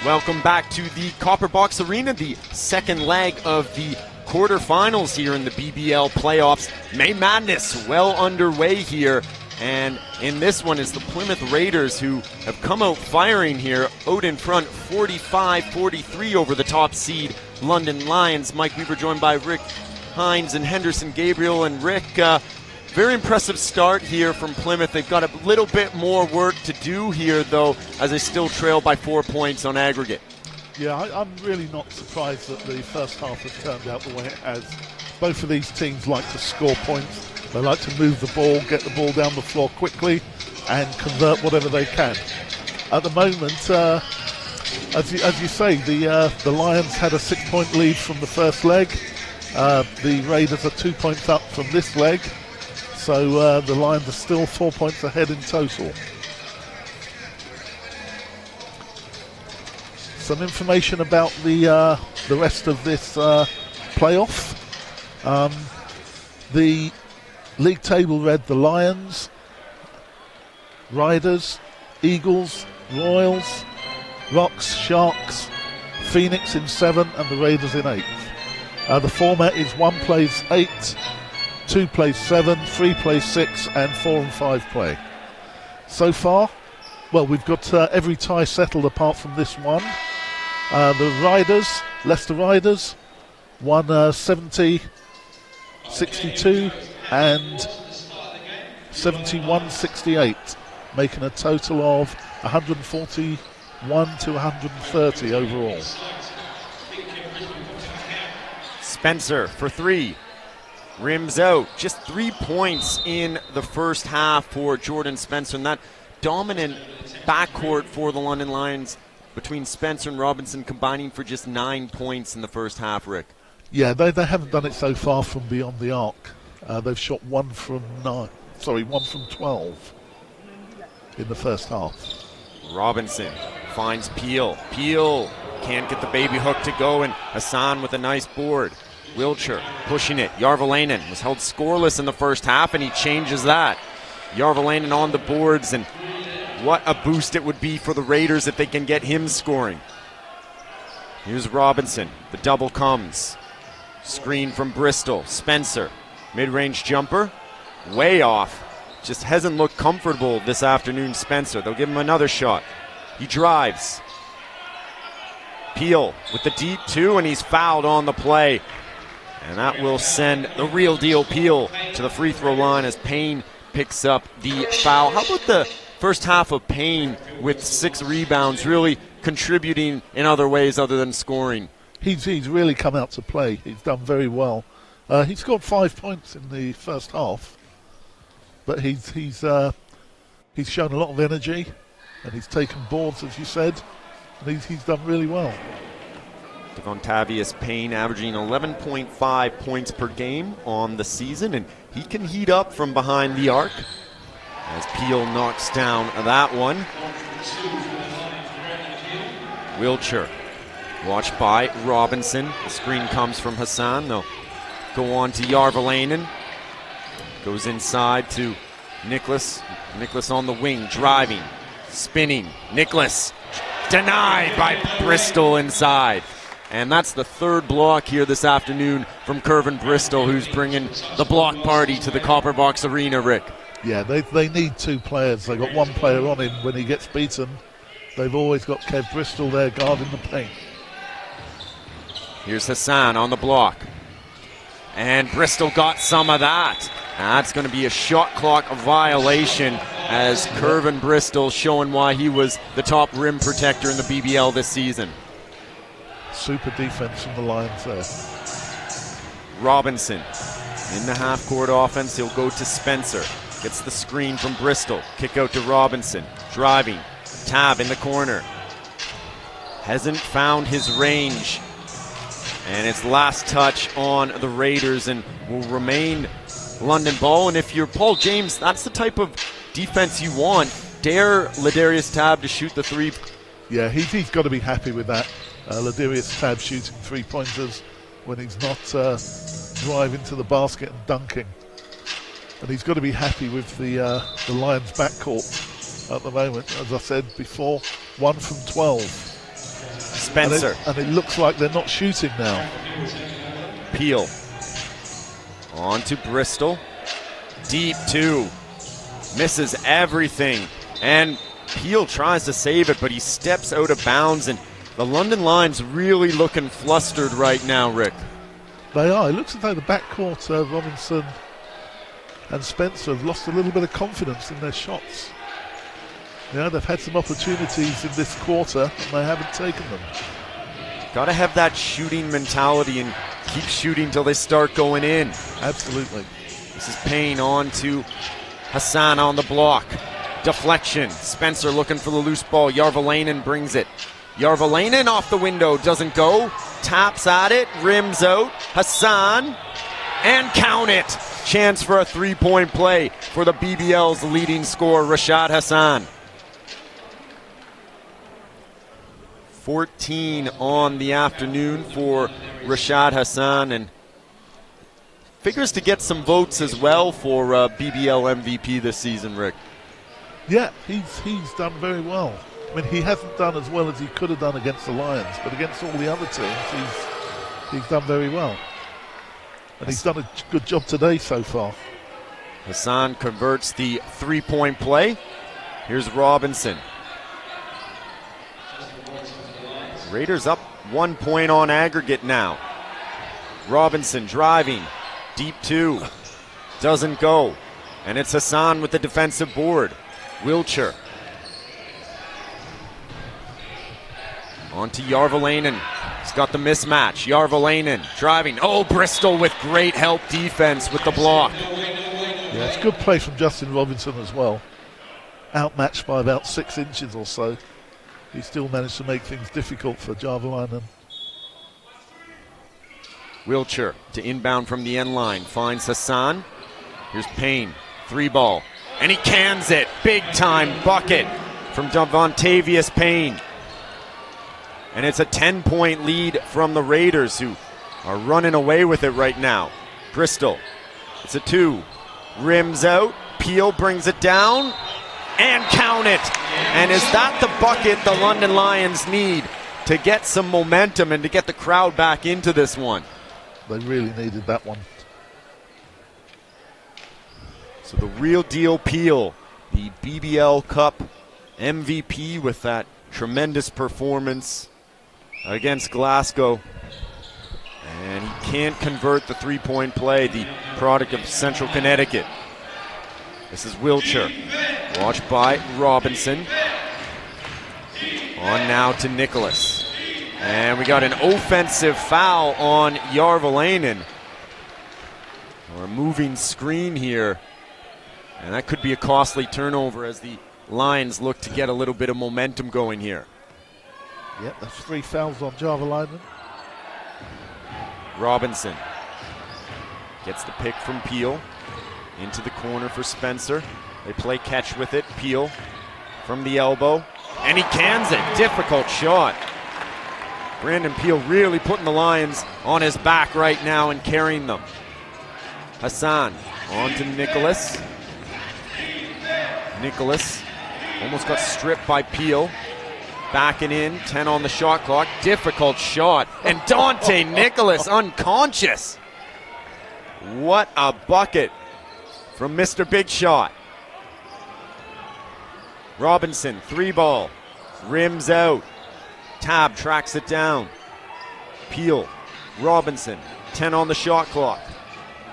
Welcome back to the Copper Box Arena, the second leg of the quarterfinals here in the BBL playoffs. May Madness well underway here, and in this one is the Plymouth Raiders, who have come out firing here, out in front 45-43 over the top seed London Lions. Mike, we were joined by Rick Hines and Henderson Gabriel, and Rick, very impressive start here from Plymouth. They've got a little bit more work to do here, though, as they still trail by 4 points on aggregate. Yeah, I'm really not surprised that the first half has turned out the way it has. Both of these teams like to score points. They like to move the ball, get the ball down the floor quickly, and convert whatever they can. At the moment, as you say, the Lions had a 6-point lead from the first leg. The Raiders are 2 points up from this leg. So the Lions are still 4 points ahead in total. Some information about the rest of this playoff. The league table read the Lions, Riders, Eagles, Royals, Rocks, Sharks, Phoenix in 7th and the Raiders in 8th. The format is 1 plays 8, 2 plays 7, 3 plays 6, and 4 and 5 play. So far, well, we've got every tie settled apart from this one. The Riders, Leicester Riders, won 70-62 and 71-68, making a total of 141 to 130 overall. Spencer for 3. Rims out. Just 3 points in the first half for Jordan Spencer, and that dominant backcourt for the London Lions between Spencer and Robinson combining for just 9 points in the first half, Rick. Yeah, they haven't done it so far from beyond the arc. They've shot 1 from 12 in the first half. Robinson finds Peel. Peel can't get the baby hook to go, and Hassan with a nice board. Wiltshire pushing it. Järveläinen was held scoreless in the first half, and he changes that. Järveläinen on the boards, and what a boost it would be for the Raiders if they can get him scoring. Here's Robinson. The double comes. Screen from Bristol. Spencer. Mid-range jumper. Way off. Just hasn't looked comfortable this afternoon, Spencer. They'll give him another shot. He drives. Peel with the deep 2, and he's fouled on the play. And that will send the real deal Peel to the free throw line as Payne picks up the foul. How about the first half of Payne with 6 rebounds, really contributing in other ways other than scoring? He's really come out to play. He's done very well. He scored 5 points in the first half, but he's shown a lot of energy, and he's taken boards, as you said, and he's done really well. Devontavious Payne averaging 11.5 points per game on the season, and he can heat up from behind the arc as Peel knocks down that one. Wiltshire watched by Robinson. The screen comes from Hassan. They'll go on to Järveläinen. Goes inside to Nicholas. Nicholas on the wing, driving, spinning. Nicholas denied by Bristol inside. And that's the third block here this afternoon from Kervin Bristol, who's bringing the block party to the Copper Box Arena, Rick. Yeah, they need 2 players. They've got 1 player on him when he gets beaten. They've always got Kev Bristol there guarding the paint. Here's Hassan on the block. And Bristol got some of that. That's going to be a shot clock violation as Kervin Bristol showing why he was the top rim protector in the BBL this season. Super defense from the Lions there. Robinson in the half-court offense. He'll go to Spencer. Gets the screen from Bristol. Kick out to Robinson. Driving. Tab in the corner. Hasn't found his range. And it's last touch on the Raiders and will remain London ball. And if you're Paul James, that's the type of defense you want. Dare Ladarius Tab to shoot the 3. Yeah, he's got to be happy with that. Ladarius Tab shooting 3-pointers when he's not driving to the basket and dunking. And he's got to be happy with the Lions backcourt at the moment. As I said before, 1 from 12. Spencer. And it looks like they're not shooting now. Peel. On to Bristol. Deep 2. Misses everything. And Peel tries to save it, but he steps out of bounds. And the London Lions really looking flustered right now, Rick. They are. It looks as though the backcourt, Robinson and Spencer, have lost a little bit of confidence in their shots. Yeah, they've had some opportunities in this quarter, and they haven't taken them. Got to have that shooting mentality and keep shooting till they start going in. Absolutely. This is Payne on to Hassan on the block. Deflection. Spencer looking for the loose ball. Järveläinen brings it. Järveläinen off the window, doesn't go. Taps at it, rims out. Hassan, and count it. Chance for a three-point play for the BBL's leading scorer, Rashad Hassan. 14 on the afternoon for Rashad Hassan, and figures to get some votes as well for BBL MVP this season, Rick. Yeah, he's done very well. I mean, he hasn't done as well as he could have done against the Lions, but against all the other teams, he's done very well. And he's done a good job today so far. Hassan converts the three-point play. Here's Robinson. Raiders up 1 point on aggregate now. Robinson driving. Deep 2. Doesn't go. And it's Hassan with the defensive board. Wiltshire. On to Järveläinen. He's got the mismatch. Järveläinen driving. Oh, Bristol with great help defense with the block. Yeah, it's good play from Justin Robinson as well. Outmatched by about 6 inches or so. He still managed to make things difficult for Järveläinen. Wiltshire to inbound from the end line. Finds Hassan. Here's Payne. 3-ball. And he cans it. Big time bucket from Devontavious Payne. And it's a 10-point lead from the Raiders, who are running away with it right now. Bristol. It's a 2. Rims out. Peel brings it down. And count it. And is that the bucket the London Lions need to get some momentum and to get the crowd back into this one? They really needed that one. So the real deal Peel, the BBL Cup MVP with that tremendous performance against Glasgow. And he can't convert the three-point play, the product of Central Connecticut. This is Wiltshire, watched by Robinson. On now to Nicholas. And we got an offensive foul on Järveläinen. Or a moving screen here. And that could be a costly turnover as the Lions look to get a little bit of momentum going here. Yep, that's 3 fouls on Järveläinen. Robinson gets the pick from Peel. Into the corner for Spencer. They play catch with it. Peel from the elbow. And he cans it. Difficult shot. Brandon Peel really putting the Lions on his back right now and carrying them. Hassan on to Nicholas. Nicholas almost got stripped by Peel. Backing in, 10 on the shot clock. Difficult shot. And Dante Nicholas unconscious. What a bucket from Mr. Big Shot. Robinson, 3-ball. Rims out. Tab tracks it down. Peel. Robinson, 10 on the shot clock.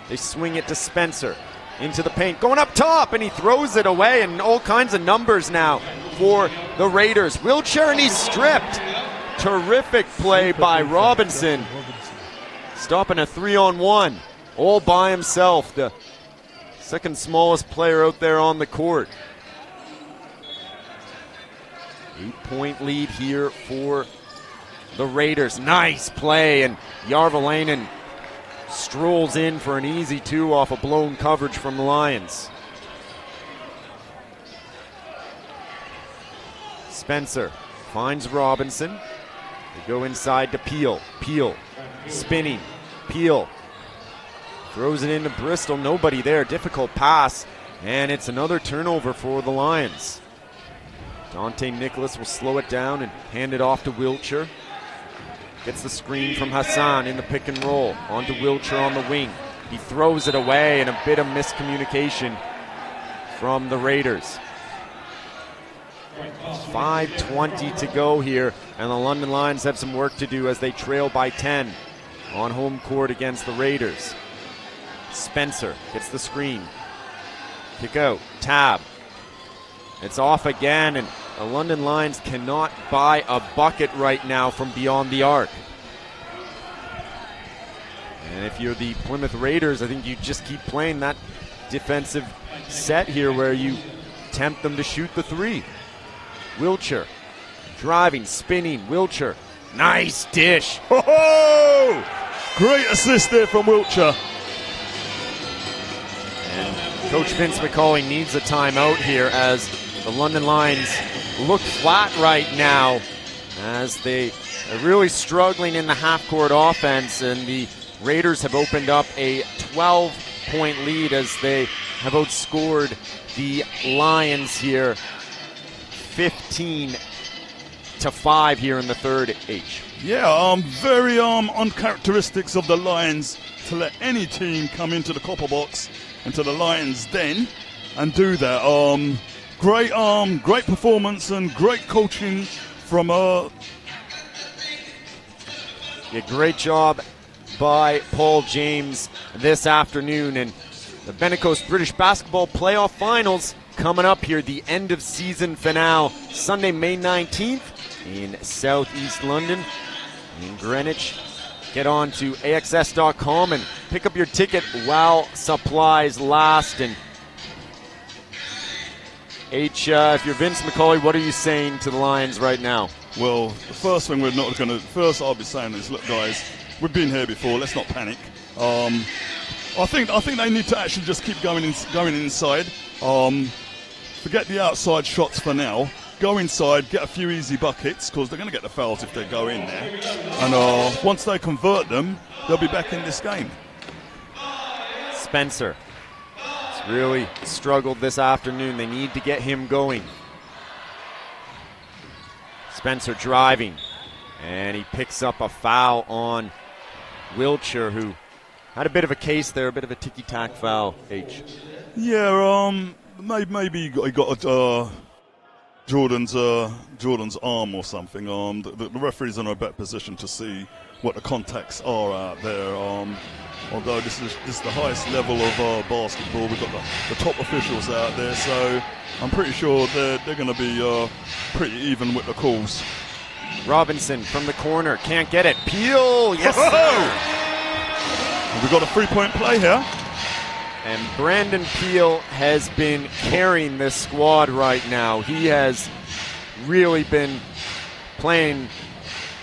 They swing it to Spencer. Into the paint. Going up top, and he throws it away, and all kinds of numbers now for the Raiders. Wiltshire, and he's stripped. Terrific play by Robinson. Stopping a 3-on-1. All by himself. The second smallest player out there on the court. 8-point lead here for the Raiders. Nice play, and Järveläinen strolls in for an easy 2 off a blown coverage from the Lions. Spencer finds Robinson. They go inside to Peel. Peel spinning. Peel throws it into Bristol. Nobody there. Difficult pass. And it's another turnover for the Lions. Dante Nicholas will slow it down and hand it off to Wiltshire. gets the screen from Hassan in the pick and roll. Onto Wilcher on the wing. He throws it away, and a bit of miscommunication from the Raiders. 5:20 to go here, and the London Lions have some work to do as they trail by 10 on home court against the Raiders. Spencer gets the screen. Kick out. Tab. It's off again, and the London Lions cannot buy a bucket right now from beyond the arc. And if you're the Plymouth Raiders, I think you just keep playing that defensive set here where you tempt them to shoot the three. Wilcher driving, spinning. Wilcher, nice dish. Oh, great assist there from Wilcher. And Coach Vince McCauley needs a timeout here as the London Lions look flat right now as they are really struggling in the half-court offense, and the Raiders have opened up a 12-point lead as they have outscored the Lions here 15-5 here in the third, H. Yeah, very uncharacteristics of the Lions to let any team come into the copper box, into the Lions den, and do that. Great performance and great coaching from Yeah, great job by Paul James this afternoon. And the Benecos British Basketball Playoff Finals coming up here, the end of season finale, Sunday, May 19th in Southeast London in Greenwich. Get on to AXS.com and pick up your ticket while supplies last. And H, if you're Vince McCauley, what are you saying to the Lions right now? Well, the first thing I'll be saying is, look, guys, we've been here before. Let's not panic. I think they need to actually just keep going inside. Forget the outside shots for now. Go inside, get a few easy buckets, because they're going to get the fouls if they go in there. And once they convert them, they'll be back in this game. Spencer has really struggled this afternoon. They need to get him going. Spencer driving, and he picks up a foul on Wilcher, who had a bit of a case there, a bit of a ticky-tack foul, H. Yeah, maybe he got Jordan's arm or something. The referee's in a better position to see what the contacts are out there. Although this is the highest level of basketball, we've got the top officials out there, so I'm pretty sure they're going to be pretty even with the calls. Robinson from the corner, can't get it. Peel, yes sir. We've got a 3-point play here. And Brandon Peel has been carrying this squad right now. He has really been playing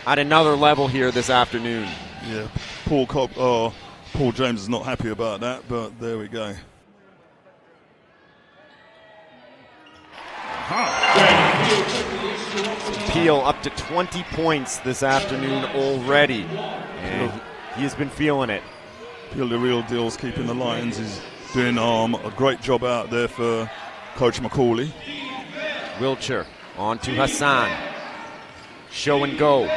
at another level here this afternoon. Yeah, Paul James is not happy about that, but there we go. Peel up to 20 points this afternoon already, and he has been feeling it. Peel, the real deal's keeping the Lions. He's doing a great job out there for Coach McCauley. Wilcher on to Hassan. Show and go.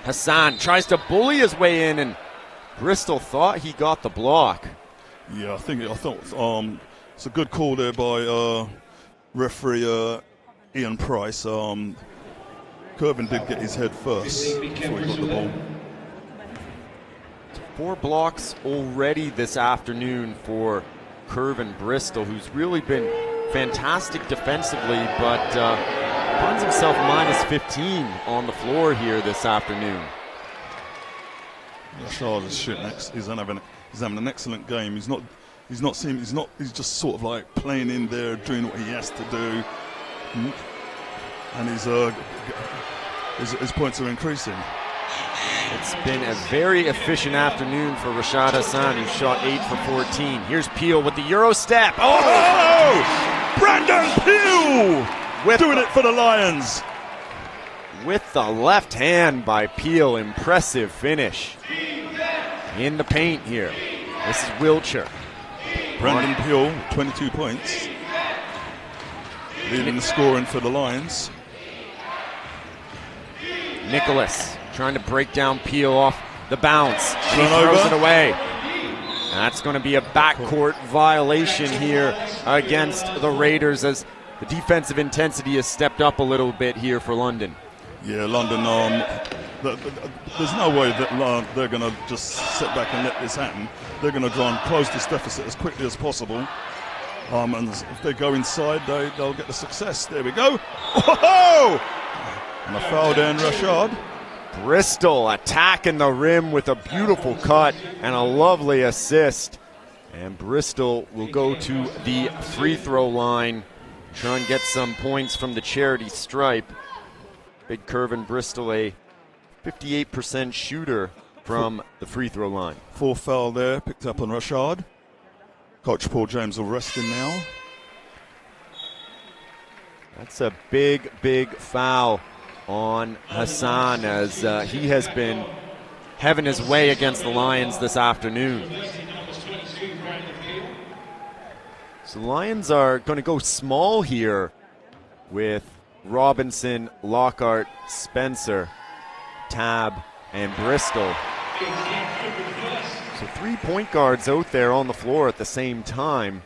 Hassan tries to bully his way in, and Bristol thought he got the block. Yeah, I thought it's a good call there by referee Ian Price. Kirvin did get his head first before he got the ball. 4 blocks already this afternoon for Kirvin Bristol, who's really been fantastic defensively, but finds himself minus 15 on the floor here this afternoon. Yeah, Charles he's having an excellent game. He's just sort of like playing in there, doing what he has to do, and his points are increasing. It's been a very efficient afternoon for Rashad Hassan, who shot 8 for 14. Here's Peel with the Euro step. Oh! Brandon Peel doing it for the Lions. With the left hand by Peel. Impressive finish. In the paint here. This is Wilcher. Brandon Peel, 22 points. Leading the scoring for the Lions. Nicholas trying to break down Peel off the bounce. He Turnover. throws it away. That's going to be a backcourt violation here against the Raiders as the defensive intensity has stepped up a little bit here for London. Yeah, London, there's no way that they're going to just sit back and let this happen. They're going to try and close this deficit as quickly as possible. And if they go inside, they'll get the success. There we go. Whoa! And a foul there in Rashad. Bristol attacking the rim with a beautiful cut and a lovely assist. And Bristol will go to the free throw line, try and get some points from the charity stripe. Big Curve in Bristol, a 58% shooter from the free throw line. 4 foul there, picked up on Rashad. Coach Paul James will rest him now. That's a big, big foul on Hassan as he has been having his way against the Lions this afternoon. So the Lions are going to go small here with Robinson, Lockhart, Spencer, Tab, and Bristol. So 3 point guards out there on the floor at the same time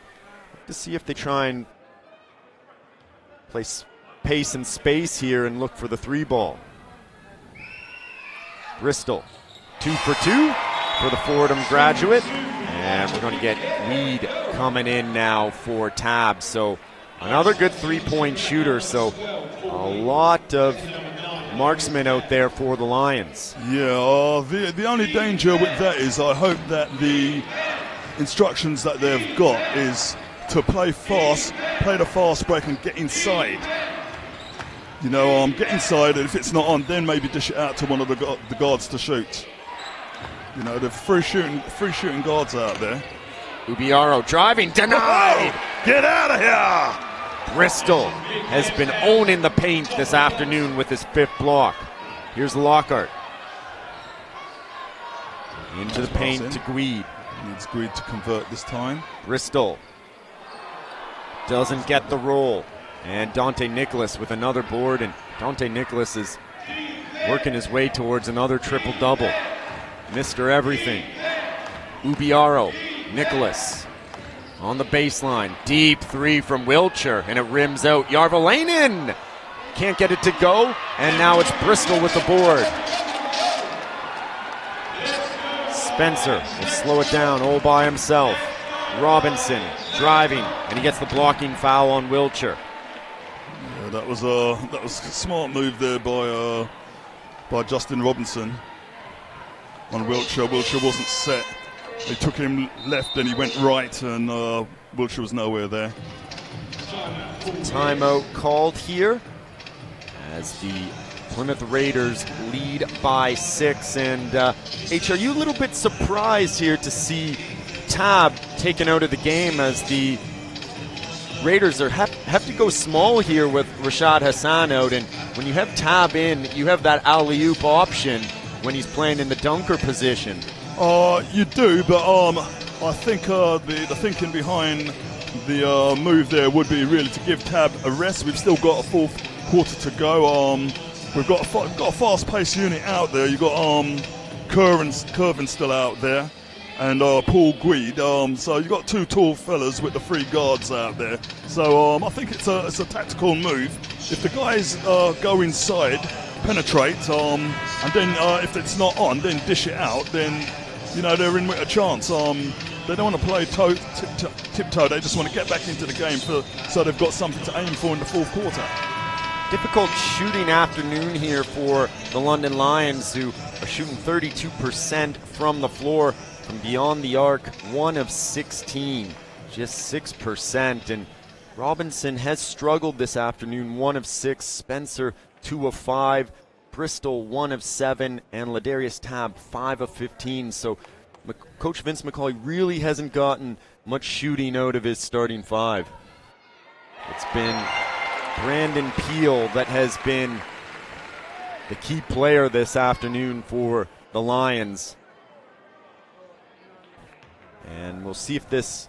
to see if they try and play pace and space here and look for the 3 ball. Bristol, 2 for 2 for the Fordham graduate. And we're going to get Weed coming in now for Tab. So another good 3-point shooter. So a lot of marksmen out there for the Lions. Yeah, the only danger with that is I hope that the instructions that they've got is to play fast, play the fast break and get inside. You know, get inside, and if it's not on, then maybe dish it out to one of the guards to shoot. You know, the free shooting guards out there. Ubiaro driving, denied! Oh, get out of here! Bristol has been owning the paint this afternoon with his 5th block. Here's Lockhart. Into the paint to Gweed. Needs Gweed to convert this time. Bristol doesn't get the roll. And Dante Nicholas with another board, and Dante Nicholas is working his way towards another triple-double. Mr. Everything. Ubiaro, Nicholas on the baseline. Deep 3 from Wiltshire, and it rims out. Jarvalainen can't get it to go, and now it's Bristol with the board. Spencer will slow it down all by himself. Robinson driving, and he gets the blocking foul on Wiltshire. Yeah, that was a smart move there by Justin Robinson on Wiltshire. Wiltshire wasn't set. They took him left and he went right, and Wiltshire was nowhere there. Timeout called here as the Plymouth Raiders lead by 6. And H, are you a little bit surprised here to see Tab taken out of the game as the Raiders have to go small here with Rashad Hassan out, and when you have Tab in, you have that alley-oop option when he's playing in the dunker position. You do, but I think the thinking behind the move there would be really to give Tab a rest. We've still got a 4th quarter to go. We've got a fast-paced unit out there. You've got Curvin still out there, and Paul Gweed. So you've got 2 tall fellas with the 3 guards out there. So I think it's a tactical move. If the guys go inside, penetrate, and then if it's not on, then dish it out, then you know they're in with a chance. They don't want to play tiptoe. They just want to get back into the game so they've got something to aim for in the 4th quarter. Difficult shooting afternoon here for the London Lions, who are shooting 32% from the floor, from beyond the arc, 1 of 16, just 6%. And Robinson has struggled this afternoon, 1 of 6. Spencer, 2 of 5. Bristol, 1 of 7. And Ladarius Tab, 5 of 15. So Coach Vince McCauley really hasn't gotten much shooting out of his starting 5. It's been Brandon Peel that has been the key player this afternoon for the Lions. And we'll see if this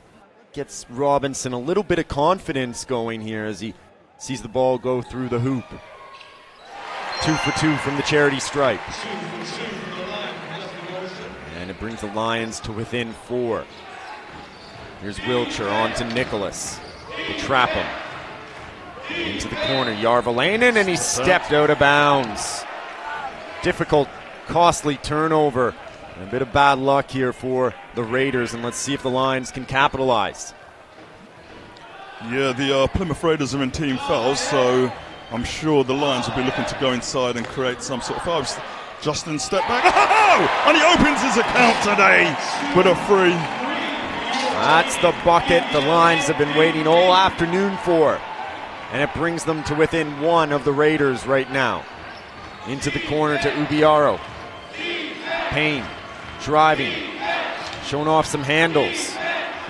gets Robinson a little bit of confidence going here as he sees the ball go through the hoop. 2 for 2 from the charity stripe. And it brings the Lions to within 4. Here's Wiltshire on to Nicholas. They trap him. Into the corner, Järvelainen, and he stepped out of bounds. Difficult, costly turnover. And a bit of bad luck here for the Raiders, and let's see if the Lions can capitalize. Yeah, the Plymouth Raiders are in team fouls, so I'm sure the Lions will be looking to go inside and create some sort of fouls. Justin step back, and he opens his account today with a free. That's the bucket the Lions have been waiting all afternoon for. And it brings them to within 1 of the Raiders right now. Into the corner to Ubiaro. Payne driving, showing off some handles.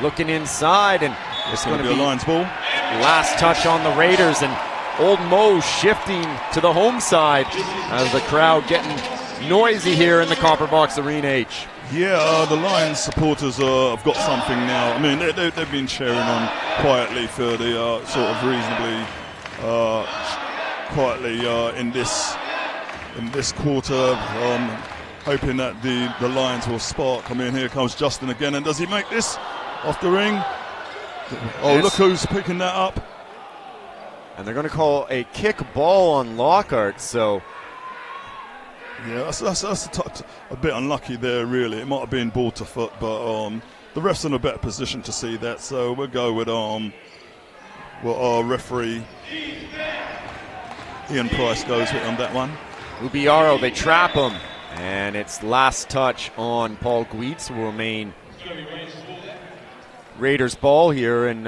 Looking inside, and it's going to be a Lions ball. Last touch on the Raiders, and Old Mo shifting to the home side as the crowd getting noisy here in the Copper Box Arena H. Yeah, the Lions supporters have got something now. I mean, they've been cheering on quietly for the sort of reasonably quietly in this quarter, hoping that the Lions will spark. I mean, here comes Justin again, and does he make this off the ring? Oh, yes. Look who's picking that up. And they're going to call a kick ball on Lockhart, so... Yeah, that's a bit unlucky there, really. It might have been ball to foot, but the ref's in a better position to see that. So we'll go with our referee Ian Price goes with on that one. Ubiaro, they trap him, and it's last touch on Paul Gweets, will remain Raiders ball here, and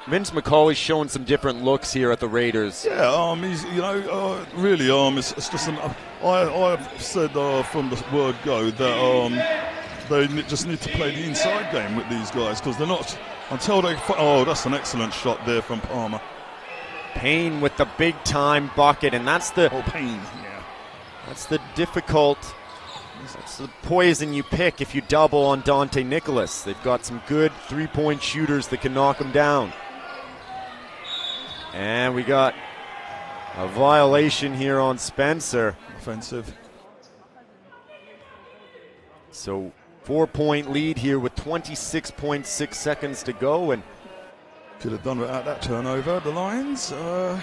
Vince McCauley's showing some different looks here at the Raiders. Yeah, he's really it's just I've said from the word go that they just need to play the inside game with these guys, because they're not until they. Oh, that's an excellent shot there from Palmer. Payne with the big time bucket, and that's the Payne. Yeah, that's the difficult. That's the poison you pick if you double on Dante Nicholas. They've got some good three-point shooters that can knock him down. And we got a violation here on Spencer. Offensive. So 4-point lead here with 26.6 seconds to go, and could have done without that turnover, the Lions. So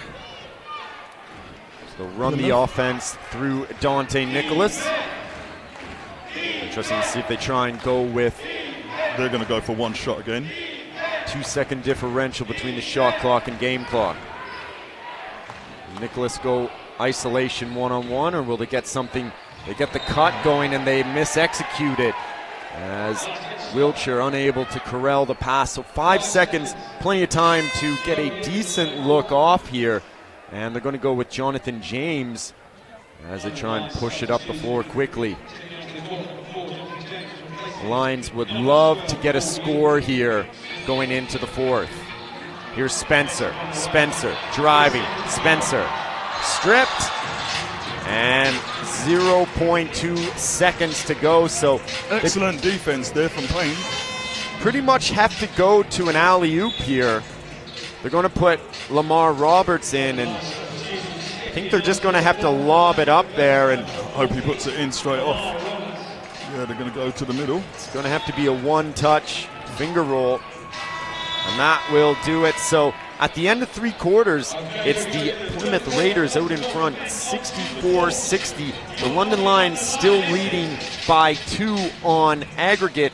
run the offense through Dante Nicholas. Interesting to see if they try and go with... They're going to go for one shot again. 2-second differential between the shot clock and game clock. Nicholas go isolation one-on-one, or will they get something? They get the cut going and they mis-execute it as Wiltshire unable to corral the pass. So 5 seconds, plenty of time to get a decent look off here. And they're going to go with Jonathan James as they try and push it up the floor quickly. The Lions would love to get a score here going into the fourth. Here's Spencer. Spencer driving. Spencer stripped. And 0.2 seconds to go. So excellent defense there from Payne. Pretty much have to go to an alley-oop here. They're going to put Lamar Roberts in, and I think they're just going to have to lob it up there. And hope he puts it in straight off. Yeah, they're going to go to the middle. It's going to have to be a one-touch finger roll, and that will do it. So at the end of three quarters, it's the Plymouth Raiders out in front, 64-60. The London Lions still leading by 2 on aggregate.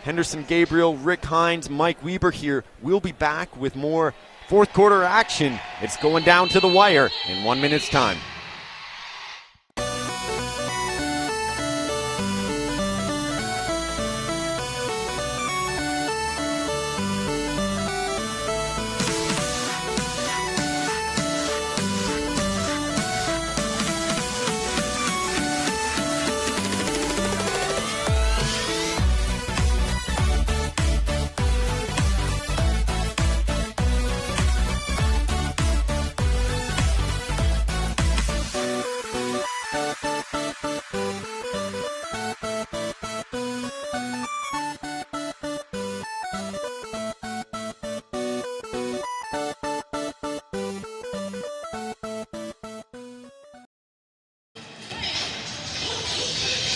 Henderson Gabriel, Rick Hines, Mike Weber here. We'll be back with more fourth quarter action. It's going down to the wire in 1 minute's time.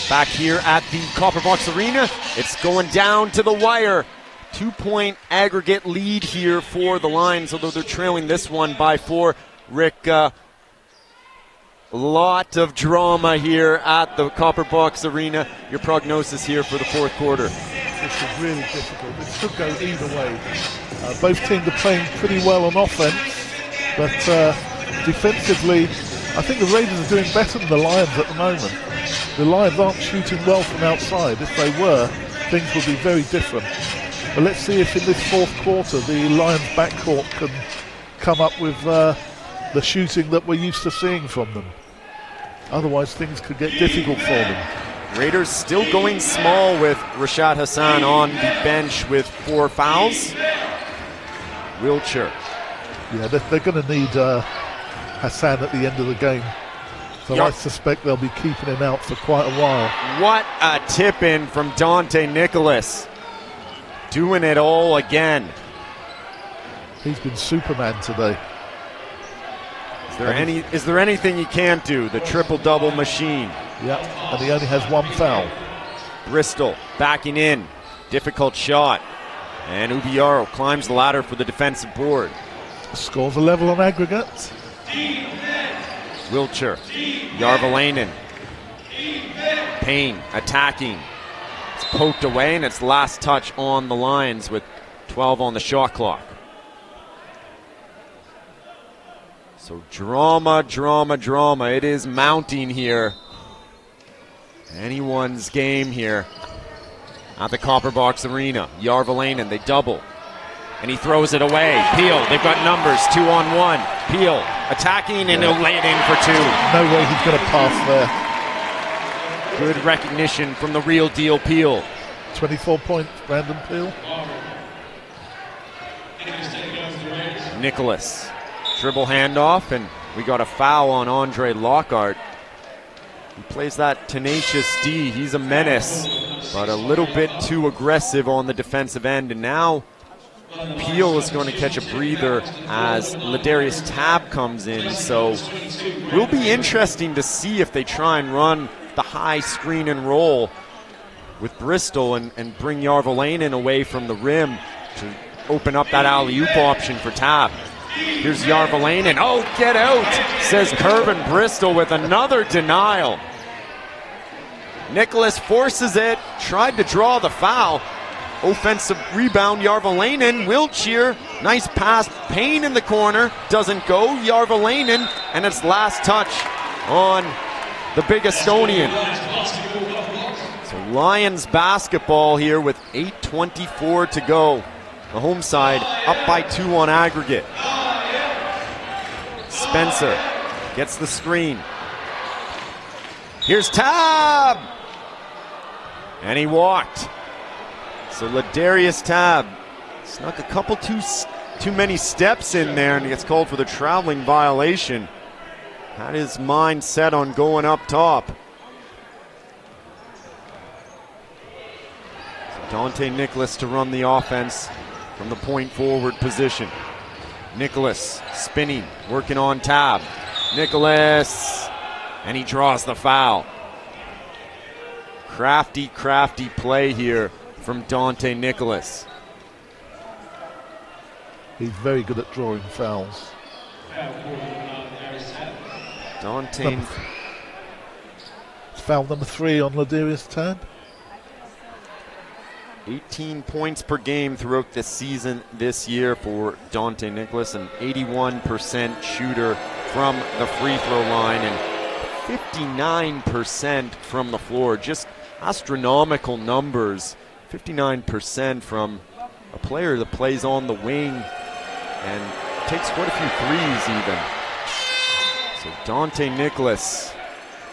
Back here at the Copper Box Arena, it's going down to the wire. 2-point aggregate lead here for the Lions, although they're trailing this one by 4. Rick, a lot of drama here at the Copper Box Arena. Your prognosis here for the fourth quarter? This is really difficult. This could go either way. Both teams are playing pretty well on offense, but defensively, I think the Raiders are doing better than the Lions at the moment. The Lions aren't shooting well from outside. If they were, things would be very different. But let's see if in this fourth quarter the Lions backcourt can come up with the shooting that we're used to seeing from them. Otherwise, things could get difficult for them. Raiders still going small with Rashad Hassan on the bench with 4 fouls. Wiltshire. Yeah, they're going to need Hassan at the end of the game. So I suspect they'll be keeping him out for quite a while. What a tip-in from Dante Nicholas. Doing it all again. He's been Superman today. Is there anything he can't do? The triple-double machine. Yep, and he only has 1 foul. Bristol backing in. Difficult shot. And Ubiaro climbs the ladder for the defensive board. Scores a level on aggregate. Wiltshire. Järveläinen. Payne attacking. It's poked away, and it's last touch on the Lions with 12 on the shot clock. So drama, drama, drama. It is mounting here. Anyone's game here at the Copper Box Arena. Järveläinen, they double. And he throws it away. Peel, they've got numbers, 2-on-1. Peel attacking, and he'll lay it in for 2. No way he's going to pass there. Good recognition from the real deal Peel. 24 points, Brandon Peel. Nicholas. Dribble handoff, and we got a foul on Andre Lockhart. He plays that tenacious D. He's a menace, but a little bit too aggressive on the defensive end. And now Peel is going to catch a breather as Ladarius Tabb comes in. So will be interesting to see if they try and run the high screen and roll with Bristol and bring Järveläinen away from the rim to open up that alley-oop option for Tabb. Here's Järveläinen. Oh, get out, says Curvin Bristol with another denial. Nicholas forces it, tried to draw the foul. Offensive rebound, Järveläinen. Wiltshire, nice pass. Payne in the corner, doesn't go. Järveläinen, and it's last touch on the big Estonian. So Lions basketball here with 8:24 to go. The home side up by 2 on aggregate. Spencer gets the screen. Here's Tabb! And he walked. So Ladarius Tabb snuck a couple too many steps in there, and he gets called for the traveling violation. Had his mind set on going up top. So Dante Nicholas to run the offense from the point forward position. Nicholas spinning, working on Tabb. Nicholas, and he draws the foul. Crafty play here from Dante Nicholas. He's very good at drawing fouls. Dante. Foul number 3 on Ladarius Tabb. 18 points per game throughout the season this year for Dante Nicholas, an 81% shooter from the free throw line and 59% from the floor. Just astronomical numbers. 59% from a player that plays on the wing and takes quite a few threes even. So Dante Nicholas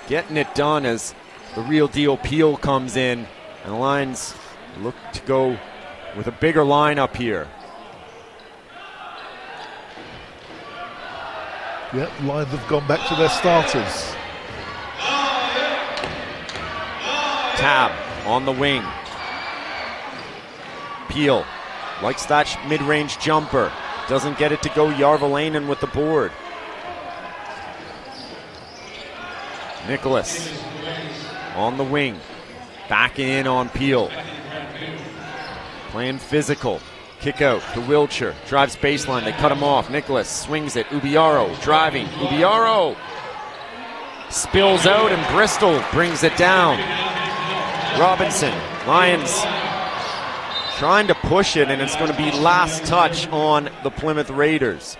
getting it done as the real deal Peel comes in, and the Lions look to go with a bigger lineup here. Yep, Lions have gone back to their starters. Tabb on the wing. Peel likes that mid-range jumper. Doesn't get it to go. Järveläinen with the board. Nicholas on the wing. Backing in on Peel. Playing physical. Kick out to Wiltshire. Drives baseline. They cut him off. Nicholas swings it. Ubiaro driving. Ubiaro spills out and Bristol brings it down. Robinson. Lions trying to push it, and it's going to be last touch on the Plymouth Raiders.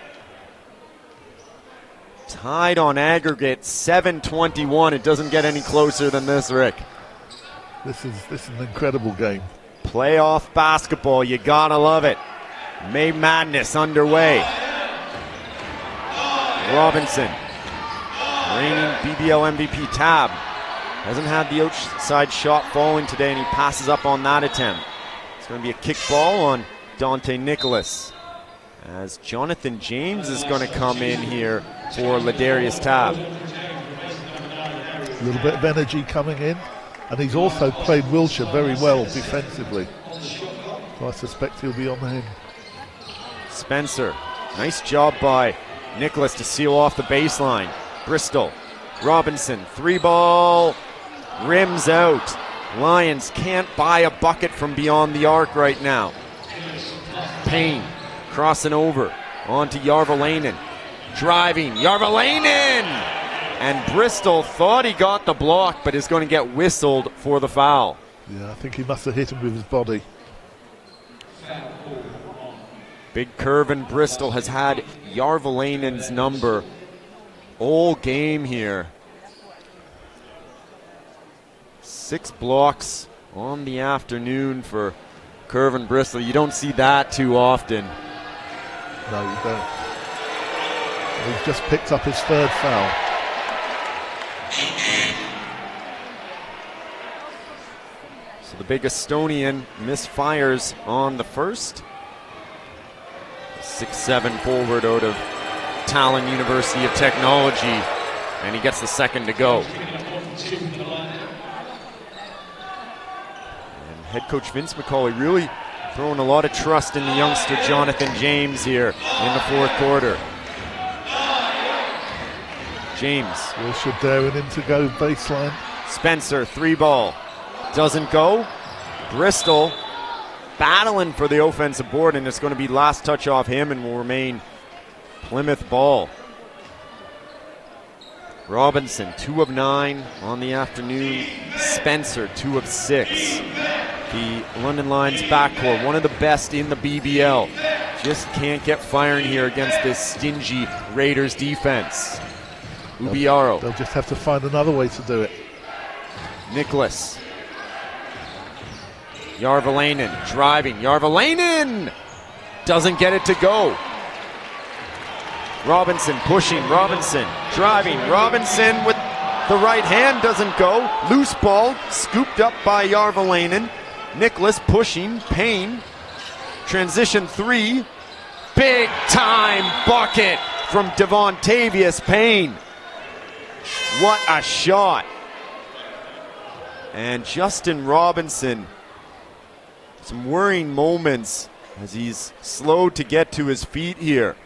Tied on aggregate, 7-21. It doesn't get any closer than this, Rick. This is an incredible game. Playoff basketball, you gotta love it. May Madness underway. Robinson, reigning BBL MVP Tab, hasn't had the outside shot falling today, and he passes up on that attempt. It's going to be a kick ball on Dante Nicholas, as Jonathan James is going to come in here for Ladarius Tab. A little bit of energy coming in, and he's also played Wiltshire very well defensively. So I suspect he'll be on him. Spencer, nice job by Nicholas to seal off the baseline. Bristol, Robinson, 3-ball, rims out. Lions can't buy a bucket from beyond the arc right now. Payne crossing over onto Järveläinen. Driving, Järveläinen! And Bristol thought he got the block, but is going to get whistled for the foul. Yeah, I think he must have hit him with his body. Big curve, and Bristol has had Järveläinen's number all game here. 6 blocks on the afternoon for Curvin Bristol. You don't see that too often. No, you don't. He's just picked up his 3rd foul. So the big Estonian misfires on the first. 6'7" forward out of Tallinn University of Technology, and he gets the second to go. Head coach Vince McCauley really throwing a lot of trust in the youngster Jonathan James here in the 4th quarter. James. Wilshire daring him to go baseline. Spencer, 3-ball. Doesn't go. Bristol battling for the offensive board, and it's going to be last touch off him and will remain Plymouth ball. Robinson, 2 of 9 on the afternoon. Spencer, 2 of 6. The London Lions backcourt, one of the best in the BBL. Just can't get firing here against this stingy Raiders defense. Ubiaro. They'll just have to find another way to do it. Nicholas. Järveläinen driving. Järveläinen doesn't get it to go. Robinson pushing. Robinson driving. Robinson with the right hand doesn't go. Loose ball scooped up by Järveläinen. Nicholas pushing. Payne. Transition 3. Big time bucket from Devontavious Payne. What a shot. And Justin Robinson, some worrying moments as he's slow to get to his feet here.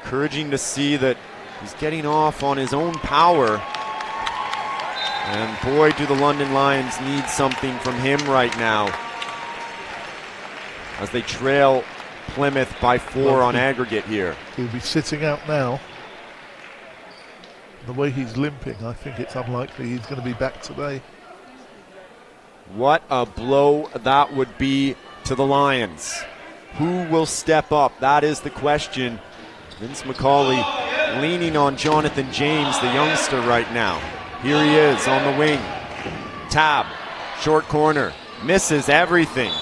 Encouraging to see that he's getting off on his own power. And boy, do the London Lions need something from him right now, as they trail Plymouth by 4 on aggregate here. He'll be sitting out now. The way he's limping, I think it's unlikely he's going to be back today. What a blow that would be to the Lions. Who will step up? That is the question. Vince McCauley leaning on Jonathan James, the youngster, right now. Here he is on the wing. Tab, short corner, misses everything.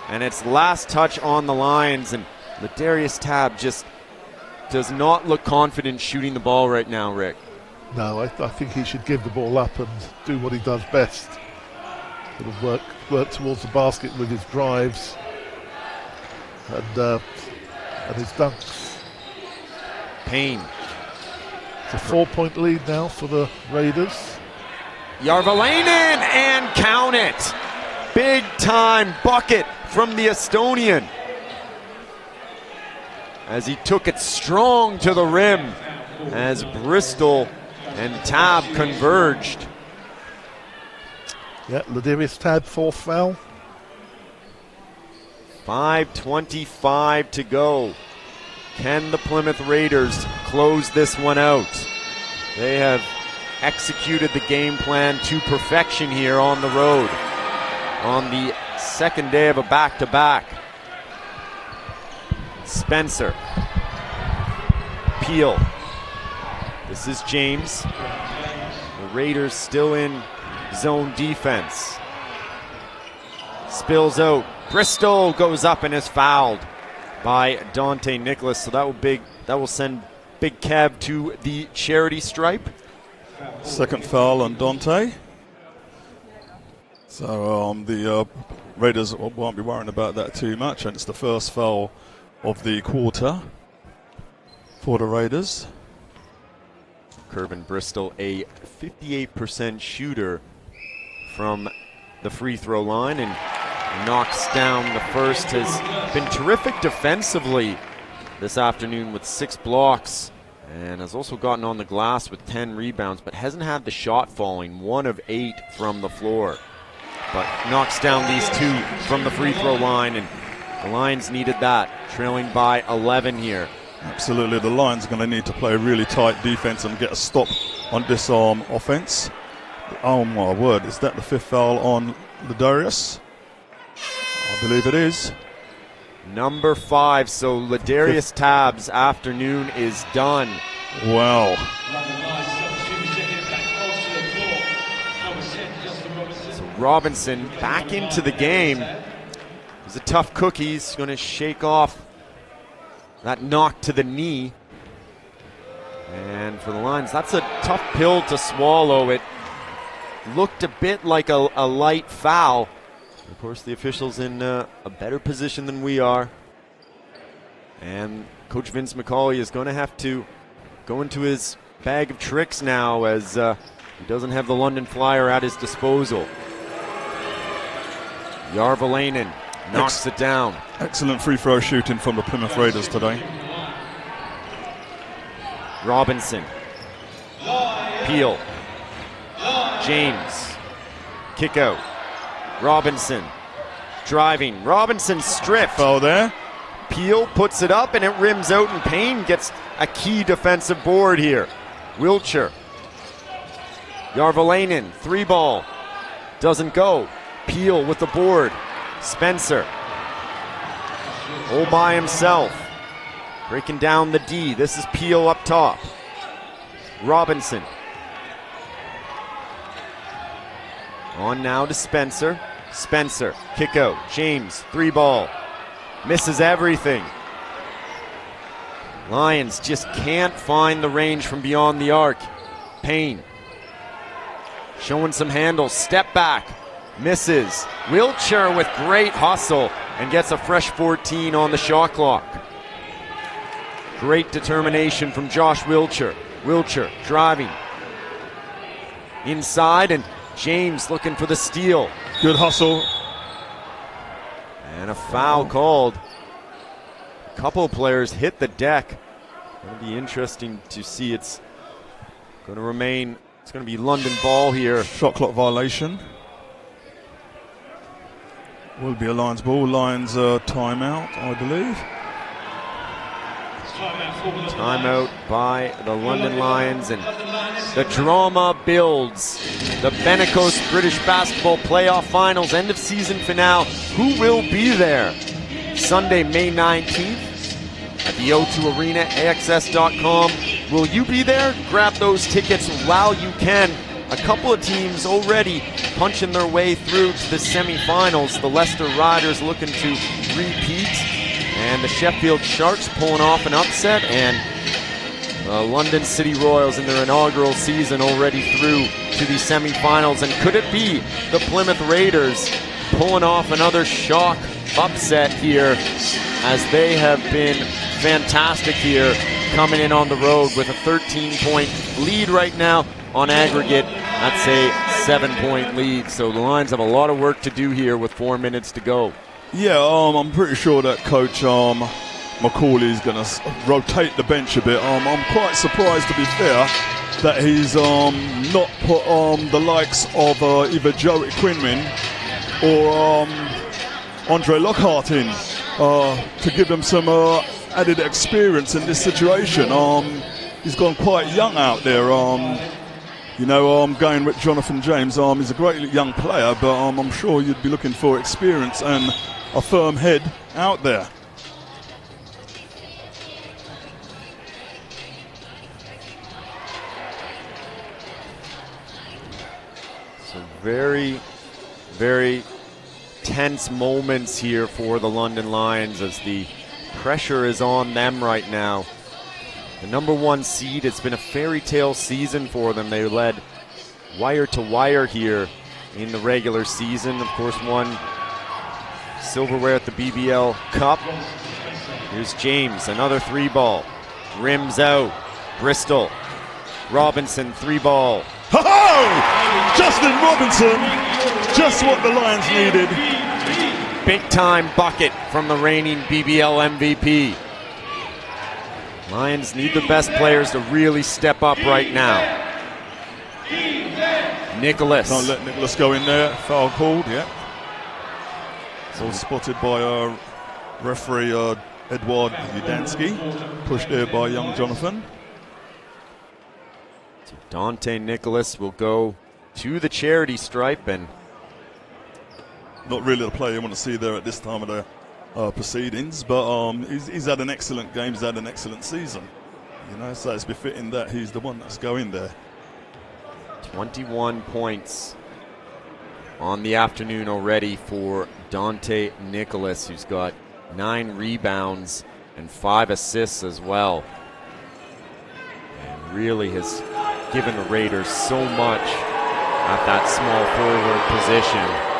And it's last touch on the Lions, and Ladarius Tab just does not look confident shooting the ball right now, Rick. No, I think he should give the ball up and do what he does best. Sort of work towards the basket with his drives and his dunks. Payne. It's a 4-point lead now for the Raiders. Järveläinen, and count it. Big time bucket from the Estonian, as he took it strong to the rim, as Bristol And Tab converged. Yeah, Ladarius Tab, 4th foul. 5:25 to go. Can the Plymouth Raiders close this one out? They have executed the game plan to perfection here on the road on the second day of a back-to-back. Spencer. Peel. This is James. The Raiders still in zone defense. Spills out. Bristol goes up and is fouled by Dante Nicholas. So that will send Big Kev to the charity stripe. Second foul on Dante. So the Raiders won't be worrying about that too much, and it's the first foul of the quarter for the Raiders. Kervin Bristol, a 58% shooter from the free throw line, and knocks down the first. Has been terrific defensively this afternoon with 6 blocks, and has also gotten on the glass with 10 rebounds, but hasn't had the shot falling. 1 of 8 from the floor, but knocks down these 2 from the free throw line, and the Lions needed that, trailing by 11 here. Absolutely, the Lions are going to need to play really tight defense and get a stop on this offense. Oh my word, is that the 5th foul on Ladarius? I believe it is. Number 5, so Ladarius Tab's afternoon is done. Wow. So Robinson back into the game. He's a tough cookie. He's going to shake off that knock to the knee. And for the Lions, that's a tough pill to swallow. It looked a bit like a light foul. Of course, the officials in a better position than we are. And Coach Vince McCauley is going to have to go into his bag of tricks now, as he doesn't have the London Flyer at his disposal. Järvelainen knocks it down. Excellent free throw shooting from the Plymouth Raiders today. Robinson. Peel. James. Kick out. Robinson driving. Robinson stripped. Foul there. Peel puts it up and it rims out, and Payne gets a key defensive board here. Wiltshire. Järvelainen, 3-ball. Doesn't go. Peel with the board. Spencer. All by himself. Breaking down the D. This is Peel up top. Robinson. On now to Spencer. Spencer, kick out. James, 3-ball. Misses everything. Lions just can't find the range from beyond the arc. Payne. Showing some handles. Step back. Misses. Wiltshire with great hustle and gets a fresh 14 on the shot clock. Great determination from Josh Wiltshire. Wiltshire driving. Inside, and James looking for the steal. Good hustle. And a foul called. A couple of players hit the deck. It'll be interesting to see. It's going to remain, it's going to be London ball here. Shot clock violation. Will be a Lions ball. Lions timeout, I believe. Timeout by the London Lions, and the drama builds. The Benecos British Basketball Playoff Finals end of season finale. Who will be there? Sunday, May 19th at the O2 Arena, AXS.com. Will you be there? Grab those tickets while you can. A couple of teams already punching their way through to the semifinals. The Leicester Riders looking to repeat, and the Sheffield Sharks pulling off an upset, and the London City Royals in their inaugural season already through to the semifinals. And could it be the Plymouth Raiders pulling off another shock upset here, as they have been fantastic here, coming in on the road with a 13-point lead right now on aggregate. That's a 7-point lead, so the Lions have a lot of work to do here with 4 minutes to go. Yeah, I'm pretty sure that Coach Macaulay's going to rotate the bench a bit. I'm quite surprised, to be fair, that he's not put the likes of either Joey Quinlan or Andre Lockhart in to give him some added experience in this situation. He's gone quite young out there. Going with Jonathan James. He's a great young player, but I'm sure you'd be looking for experience and a firm head out there. So very, very tense moments here for the London Lions as the pressure is on them right now. The #1 seed, it's been a fairy tale season for them. They led wire to wire here in the regular season. Of course, won silverware at the BBL Cup. Here's James, another 3-ball. Rims out. Bristol. Robinson, 3-ball. Ho-ho! Justin Robinson, just what the Lions needed. Big time bucket from the reigning BBL MVP. Lions need the best players to really step up right now. Nicholas. Can't let Nicholas go in there. Foul called, yeah. So spotted by referee Edward Udansky. Pushed there by young Jonathan. So Dante Nicholas will go to the charity stripe, and not really the player you want to see there at this time of the proceedings, but he's had an excellent game, he's had an excellent season. So it's befitting that he's the one that's going there. 21 points on the afternoon already for Dante Nicholas, who's got 9 rebounds and 5 assists as well. And really has given the Raiders so much at that small forward position.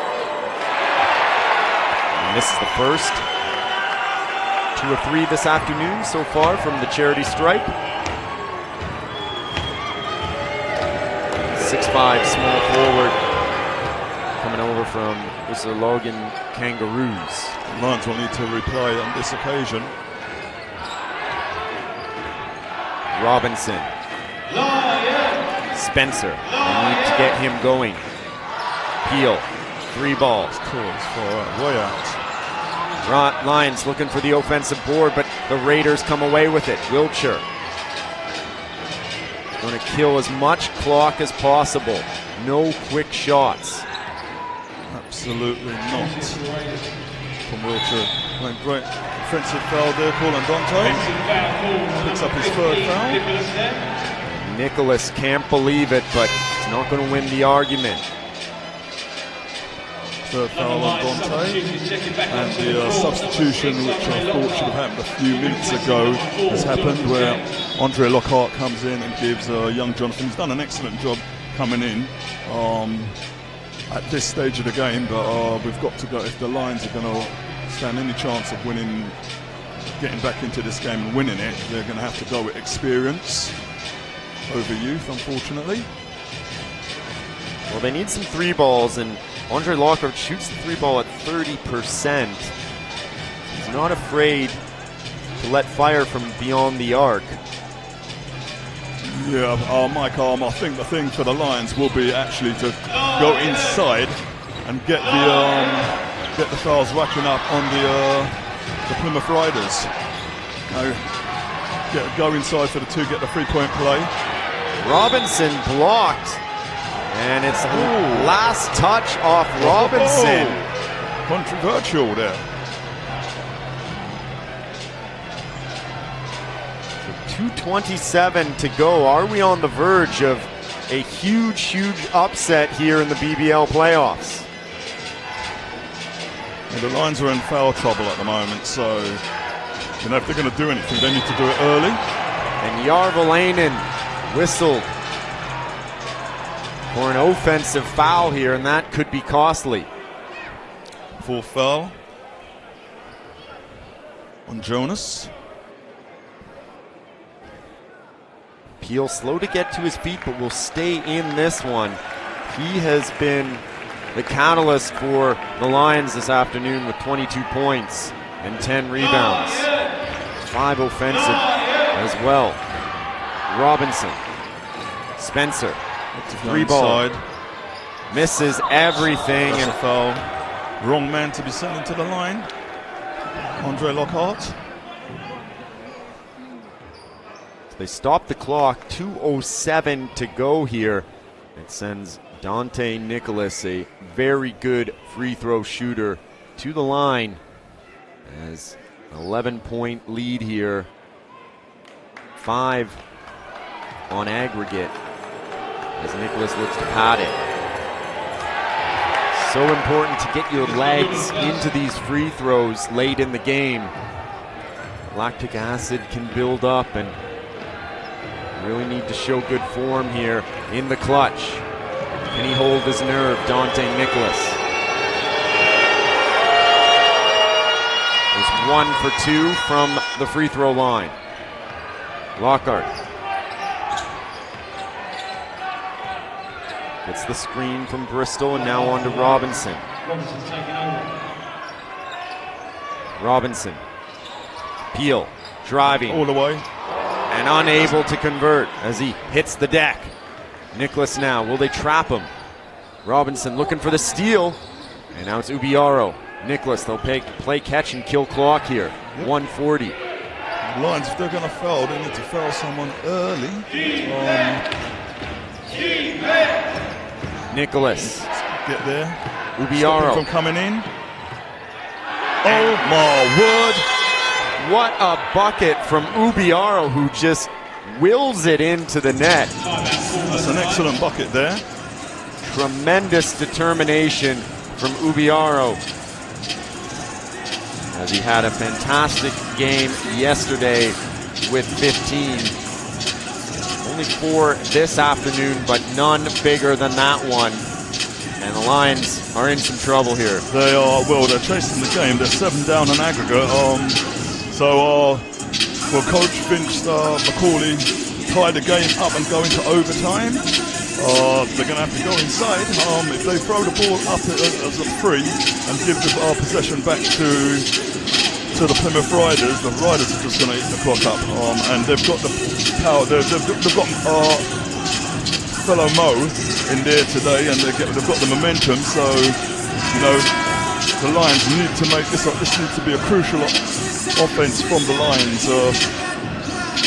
And this is the first 2 of 3 this afternoon so far from the charity stripe. 6'5" small forward coming over from the Logan Kangaroos. Lions will need to reply on this occasion. Robinson. Spencer. They need to get him going. Peel. 3 balls. Cool, it's far way out. Lions looking for the offensive board, but the Raiders come away with it. Wiltshire going to kill as much clock as possible. No quick shots. Absolutely not. From Wiltshire. Playing great defensive foul there, calling Dante. Picks up his 3rd foul. Nicholas can't believe it, but he's not going to win the argument. 3rd foul on Dante, and the substitution, which I thought should have happened a few minutes ago, has happened, where Andre Lockhart comes in and gives young Jonathan. He's done an excellent job coming in at this stage of the game, but we've got to go. If the Lions are going to stand any chance of winning, getting back into this game and winning it, they're going to have to go with experience over youth, unfortunately. Well, they need some 3 balls, and Andre Lockhart shoots the 3-ball at 30%. He's not afraid to let fire from beyond the arc. Yeah, Mike, I think the thing for the Lions will be actually to go inside and get the fouls racking up on the Plymouth Riders. Go inside for the 2, get the 3-point play. Robinson blocked. And it's last touch off Robinson. Controversial there. So 2:27 to go. Are we on the verge of a huge, huge upset here in the BBL playoffs? Well, the Lions are in foul trouble at the moment, so if they're going to do anything, they need to do it early. And Jarvelainen whistled for an offensive foul here, and that could be costly. 4th foul on Jonas. Peel slow to get to his feet, but will stay in this one. He has been the catalyst for the Lions this afternoon with 22 points and 10 rebounds. 5 offensive as well. Robinson, Spencer, 3-ball, misses everything. That's a foul. Wrong man to be sent into the line. Andre Lockhart. They stop the clock, 2:07 to go here. It sends Dante Nicholas, a very good free throw shooter, to the line as 11-point lead here. 5 on aggregate as Nicholas looks to pad it. So important to get your legs into these free throws late in the game. Lactic acid can build up, and really need to show good form here in the clutch. Can he hold his nerve, Dante Nicholas? Is 1 for 2 from the free throw line. Lockhart gets the screen from Bristol, and now on to Robinson. Robinson, Peel, driving. All the way. And unable to convert as he hits the deck. Nicholas now, will they trap him? Robinson looking for the steal. And now it's Ubiaro. Nicholas, they'll play catch and kill clock here. Yep. 1:40. Lions, if they're going to foul, they need to foul someone early. Nicholas. Get there. Ubiaro. From coming in. Oh my word. What a bucket from Ubiaro, who just wills it into the net. That's an excellent bucket there. Tremendous determination from Ubiaro, as he had a fantastic game yesterday with 15. Only 4 this afternoon, but none bigger than that one. And the Lions are in some trouble here. They are, well, they're chasing the game. They're 7 down on aggregate. Well, Coach Vince McCauley tie the game up and go into overtime. They're going to have to go inside. If they throw the ball up as a free and give the possession back to the Plymouth Riders, the Riders are just going to eat the clock up. And they've got the power. They've got fellow Mo in there today, and they've got the momentum. So, you know, the Lions need to make this. This needs to be a crucial offense from the Lions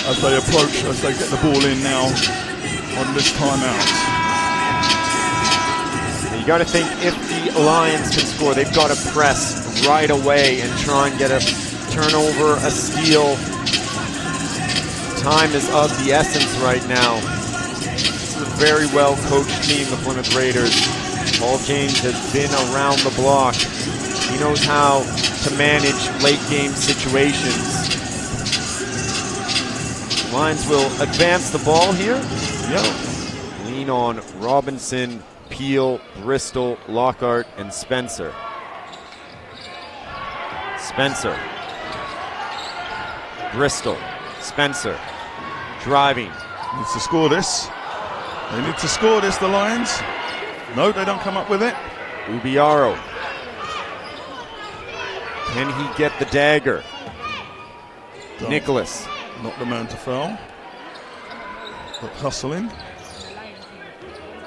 as they get the ball in now on this timeout. You got to think, if the Lions can score, they've got to press right away and try and get a turnover, a steal. Time is of the essence right now. This is a very well coached team, the Plymouth Raiders. Paul James has been around the block. He knows how to manage late game situations. Lions will advance the ball here. Yep. Lean on Robinson, Peel, Bristol, Lockhart, and Spencer. Spencer. Bristol. Spencer. Driving. Needs to score this. They need to score this, the Lions. No, they don't come up with it. Ubiaro. Can he get the dagger? Don't. Nicholas. Not the man to foul. But hustling.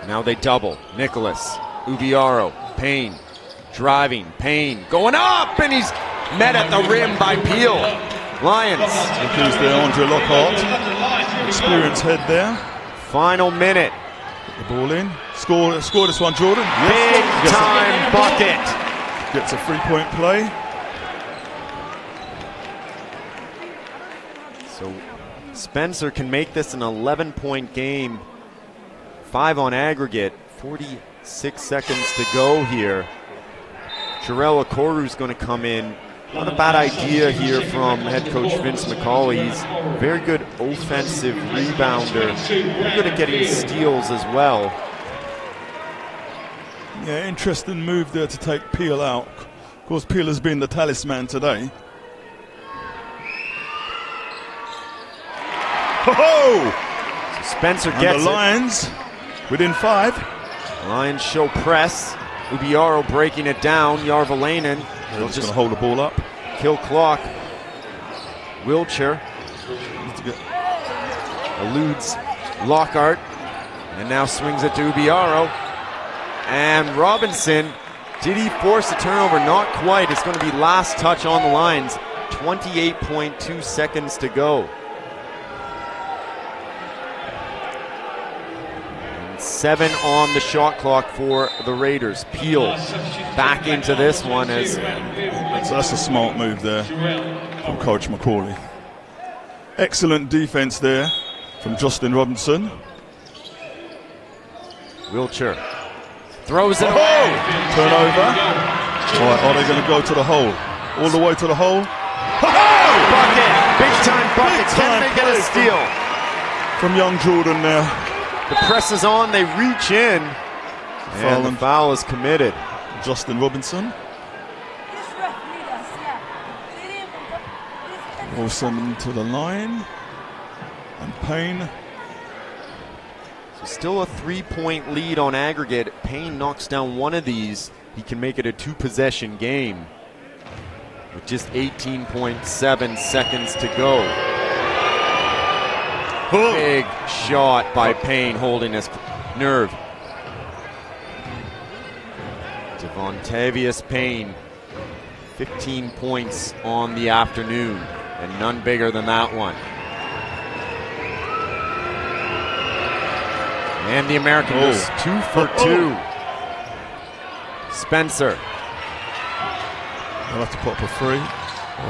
Now they double. Nicholas. Ubiaro. Payne. Driving. Payne. Going up! And he's met at the rim by Peel. Lions. Look who's there, Andre Lockhart. Experienced head there. Final minute. Get the ball in. Score this one, Jordan. Yes. Big time bucket. Gets a 3-point play. So Spencer can make this an 11-point game. 5 on aggregate. 46 seconds to go here. Jarrell Okoru's going to come in. Not a bad idea here from head coach Vince McCauley. He's a very good offensive rebounder. Very good at getting steals as well. Yeah, interesting move there to take Peel out. Of course, Peel has been the talisman today. Ho-ho! So Spencer and gets the Lions within 5. Lions show press. Ubiaro breaking it down. Yarvalainen. They're just going to hold the ball up. Kill clock. Wiltshire eludes Lockhart and now swings it to Ubiaro. And Robinson, did he force a turnover? Not quite. It's going to be last touch on the lines. 28.2 seconds to go. And 7 on the shot clock for the Raiders. Peel back into this one as that's a smart move there from Coach McCauley. Excellent defense there from Justin Robinson. Wiltshire throws it away. Turnover. All right, are they going to go to the hole? All the way to the hole? Bucket! Big time bucket. Can they get a steal? From young Jordan there. The press is on. They reach in. And the foul is committed. Justin Robinson. Will send them to the line. And Payne. So still a 3-point lead on aggregate. Payne knocks down one of these. He can make it a 2-possession game with just 18.7 seconds to go. Big shot by Payne, holding his nerve. Devontavious Payne, 15 points on the afternoon, and none bigger than that one. And the American goes 2 for 2. Spencer. They'll have to put up a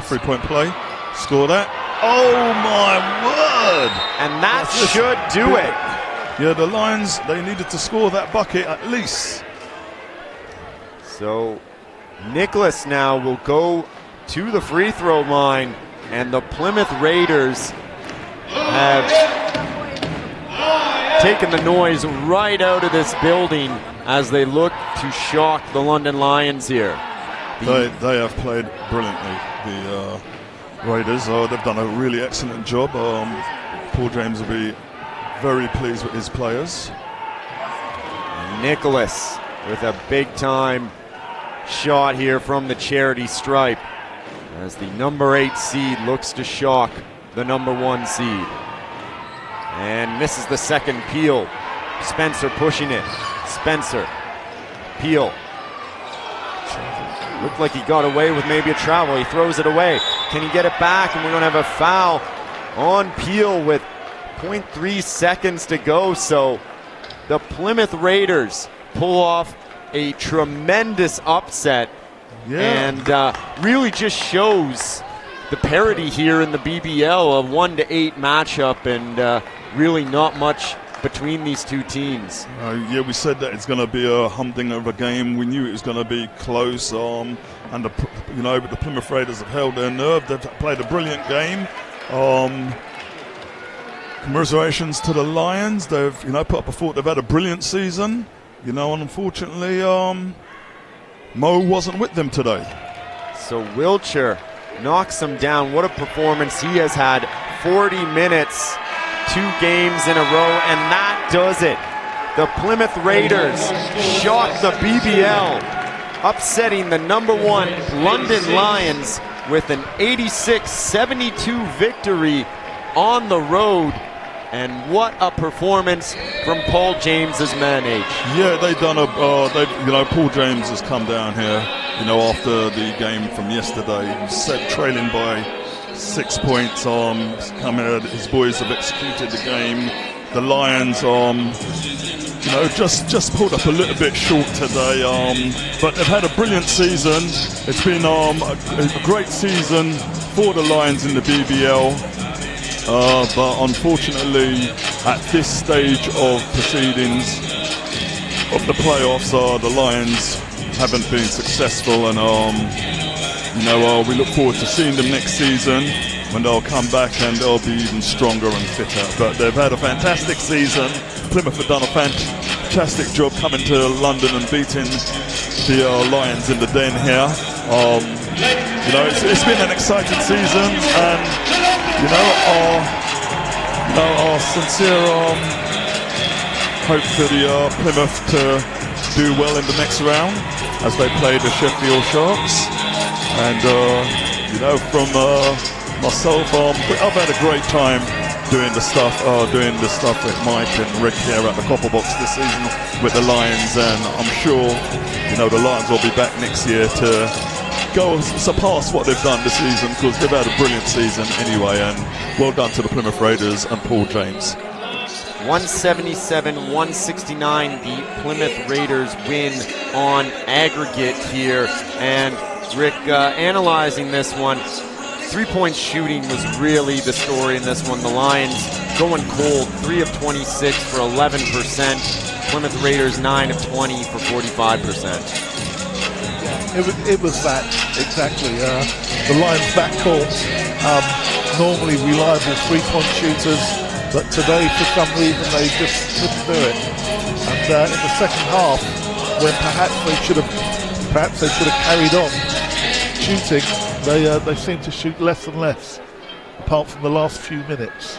3-point play. Score that. Oh my word! And that should do it. Yeah, the Lions, they needed to score that bucket at least. So Nicholas now will go to the free throw line, and the Plymouth Raiders have taken the noise right out of this building as they look to shock the London Lions here. They have played brilliantly, the Raiders. They've done a really excellent job. Paul James will be very pleased with his players. Nicholas with a big-time shot here from the charity stripe as the number 8 seed looks to shock the number 1 seed. And misses the second. Peel. Spencer pushing it. Spencer. Peel. Looked like he got away with maybe a travel. He throws it away. Can he get it back? And we're going to have a foul on Peel with 0.3 seconds to go. So the Plymouth Raiders pull off a tremendous upset. And really just shows the parity here in the BBL, a 1-8 matchup, and really not much between these two teams. Yeah, we said that it's going to be a humdinger of a game. We knew it was going to be close, and the Plymouth Raiders have held their nerve. They've played a brilliant game. Commiserations to the Lions. They've put up a fort. They've had a brilliant season. And unfortunately, Mo wasn't with them today. So Wiltshire knocks him down. What a performance he has had. 40 minutes. 2 games in a row, and that does it. The Plymouth Raiders shock the BBL, upsetting the number 1 London Lions with an 86-72 victory on the road. And what a performance from Paul James's man, H. Yeah, they've done Paul James has come down here, after the game from yesterday. He said trailing by 6 points. Coming out, his boys have executed the game. The Lions, just pulled up a little bit short today. But they've had a brilliant season. It's been a great season for the Lions in the BBL. But unfortunately, at this stage of proceedings of the playoffs, the Lions haven't been successful, and we look forward to seeing them next season when they'll come back and they'll be even stronger and fitter. But they've had a fantastic season. Plymouth have done a fantastic job coming to London and beating the Lions in the Den here. It's been an exciting season, and our sincere hope for the Plymouth to do well in the next round as they play the Sheffield Sharks. And from myself, I've had a great time doing the stuff with Mike and Rick here at the Copper Box this season with the Lions, and I'm sure, you know, the Lions will be back next year to go and surpass what they've done this season, because they've had a brilliant season anyway. And well done to the Plymouth Raiders and Paul James. 177-169, the Plymouth Raiders win on aggregate here. And Rick, analyzing this one, three-point shooting was really the story in this one. The Lions going cold, 3 of 26 for 11%. Plymouth Raiders 9 of 20 for 45%. It was that, exactly. The Lions backcourt, normally reliable three-point shooters, but today for some reason they just couldn't do it. And in the second half, when perhaps they should have carried on shooting, they seem to shoot less and less, apart from the last few minutes.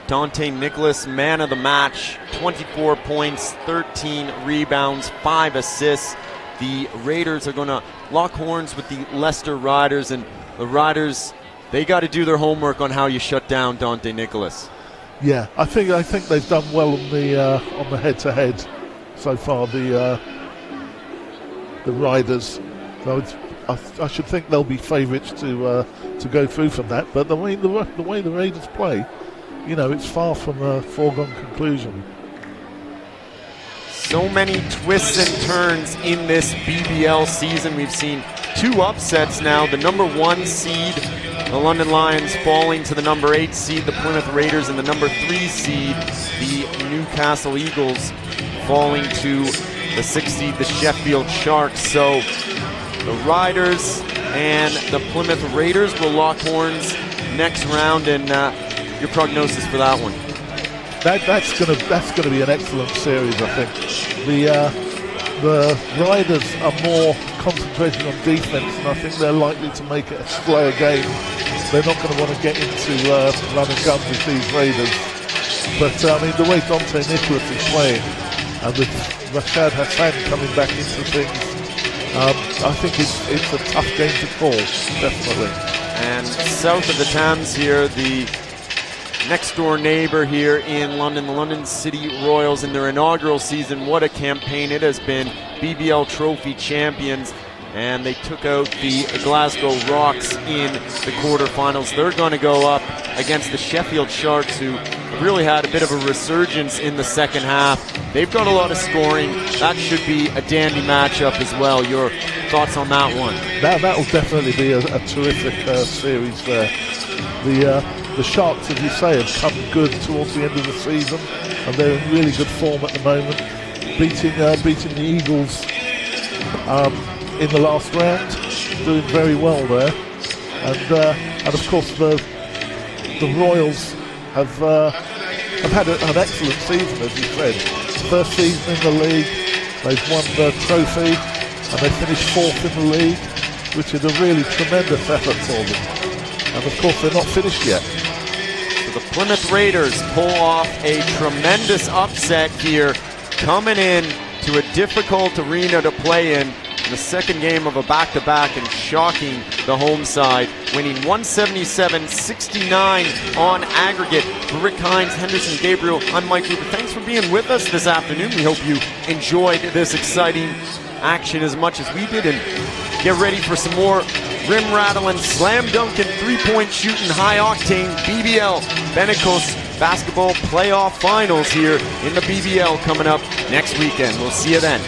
Dante Nicholas, man of the match, 24 points, 13 rebounds, 5 assists. The Raiders are going to lock horns with the Leicester Riders, and the Riders, they got to do their homework on how you shut down Dante Nicholas. Yeah, I think they've done well on the head-to-head so far. The Riders. So I should think they'll be favourites to go through from that. But the way the Raiders play, you know, it's far from a foregone conclusion. So many twists and turns in this BBL season. We've seen 2 upsets now. The number 1 seed, the London Lions, falling to the number 8 seed, the Plymouth Raiders, and the number 3 seed, the Newcastle Eagles, falling to the 6th seed, the Sheffield Sharks. So the Riders and the Plymouth Raiders will lock horns next round, and your prognosis for that one? That's gonna be an excellent series, I think. The Riders are more concentrating on defense, and I think they're likely to make it a slower game. They're not going to want to get into run and gun with these Raiders. But I mean, the way Dante Nicholas is playing, and with Rashad Hassan coming back into things, I think it's a tough game to call, definitely. And south of the Thames here, the next door neighbor here in London, the London City Royals, in their inaugural season. What a campaign it has been. BBL Trophy champions, and they took out the Glasgow Rocks in the quarterfinals. They're going to go up against the Sheffield Sharks, who really had a bit of a resurgence in the second half. They've got a lot of scoring. That should be a dandy matchup as well. Your thoughts on that one? That'll definitely be a terrific series there. The Sharks, as you say, have come good towards the end of the season, and they're in really good form at the moment, beating the Eagles in the last round, doing very well there. And of course the Royals have had an excellent season, as you said. First season in the league, they've won the trophy, and they finished 4th in the league, which is a really tremendous effort for them. And of course they're not finished yet. So the Plymouth Raiders pull off a tremendous upset here, coming in to a difficult arena to play in the second game of a back-to-back, and shocking the home side, winning 177-69 on aggregate. For Rick Hines, Henderson Gabriel, I'm Mike Rupert. Thanks for being with us this afternoon. We hope you enjoyed this exciting action as much as we did, and get ready for some more rim rattling, slam dunking, three-point shooting, high octane BBL benecos basketball playoff finals here in the BBL coming up next weekend. We'll see you then.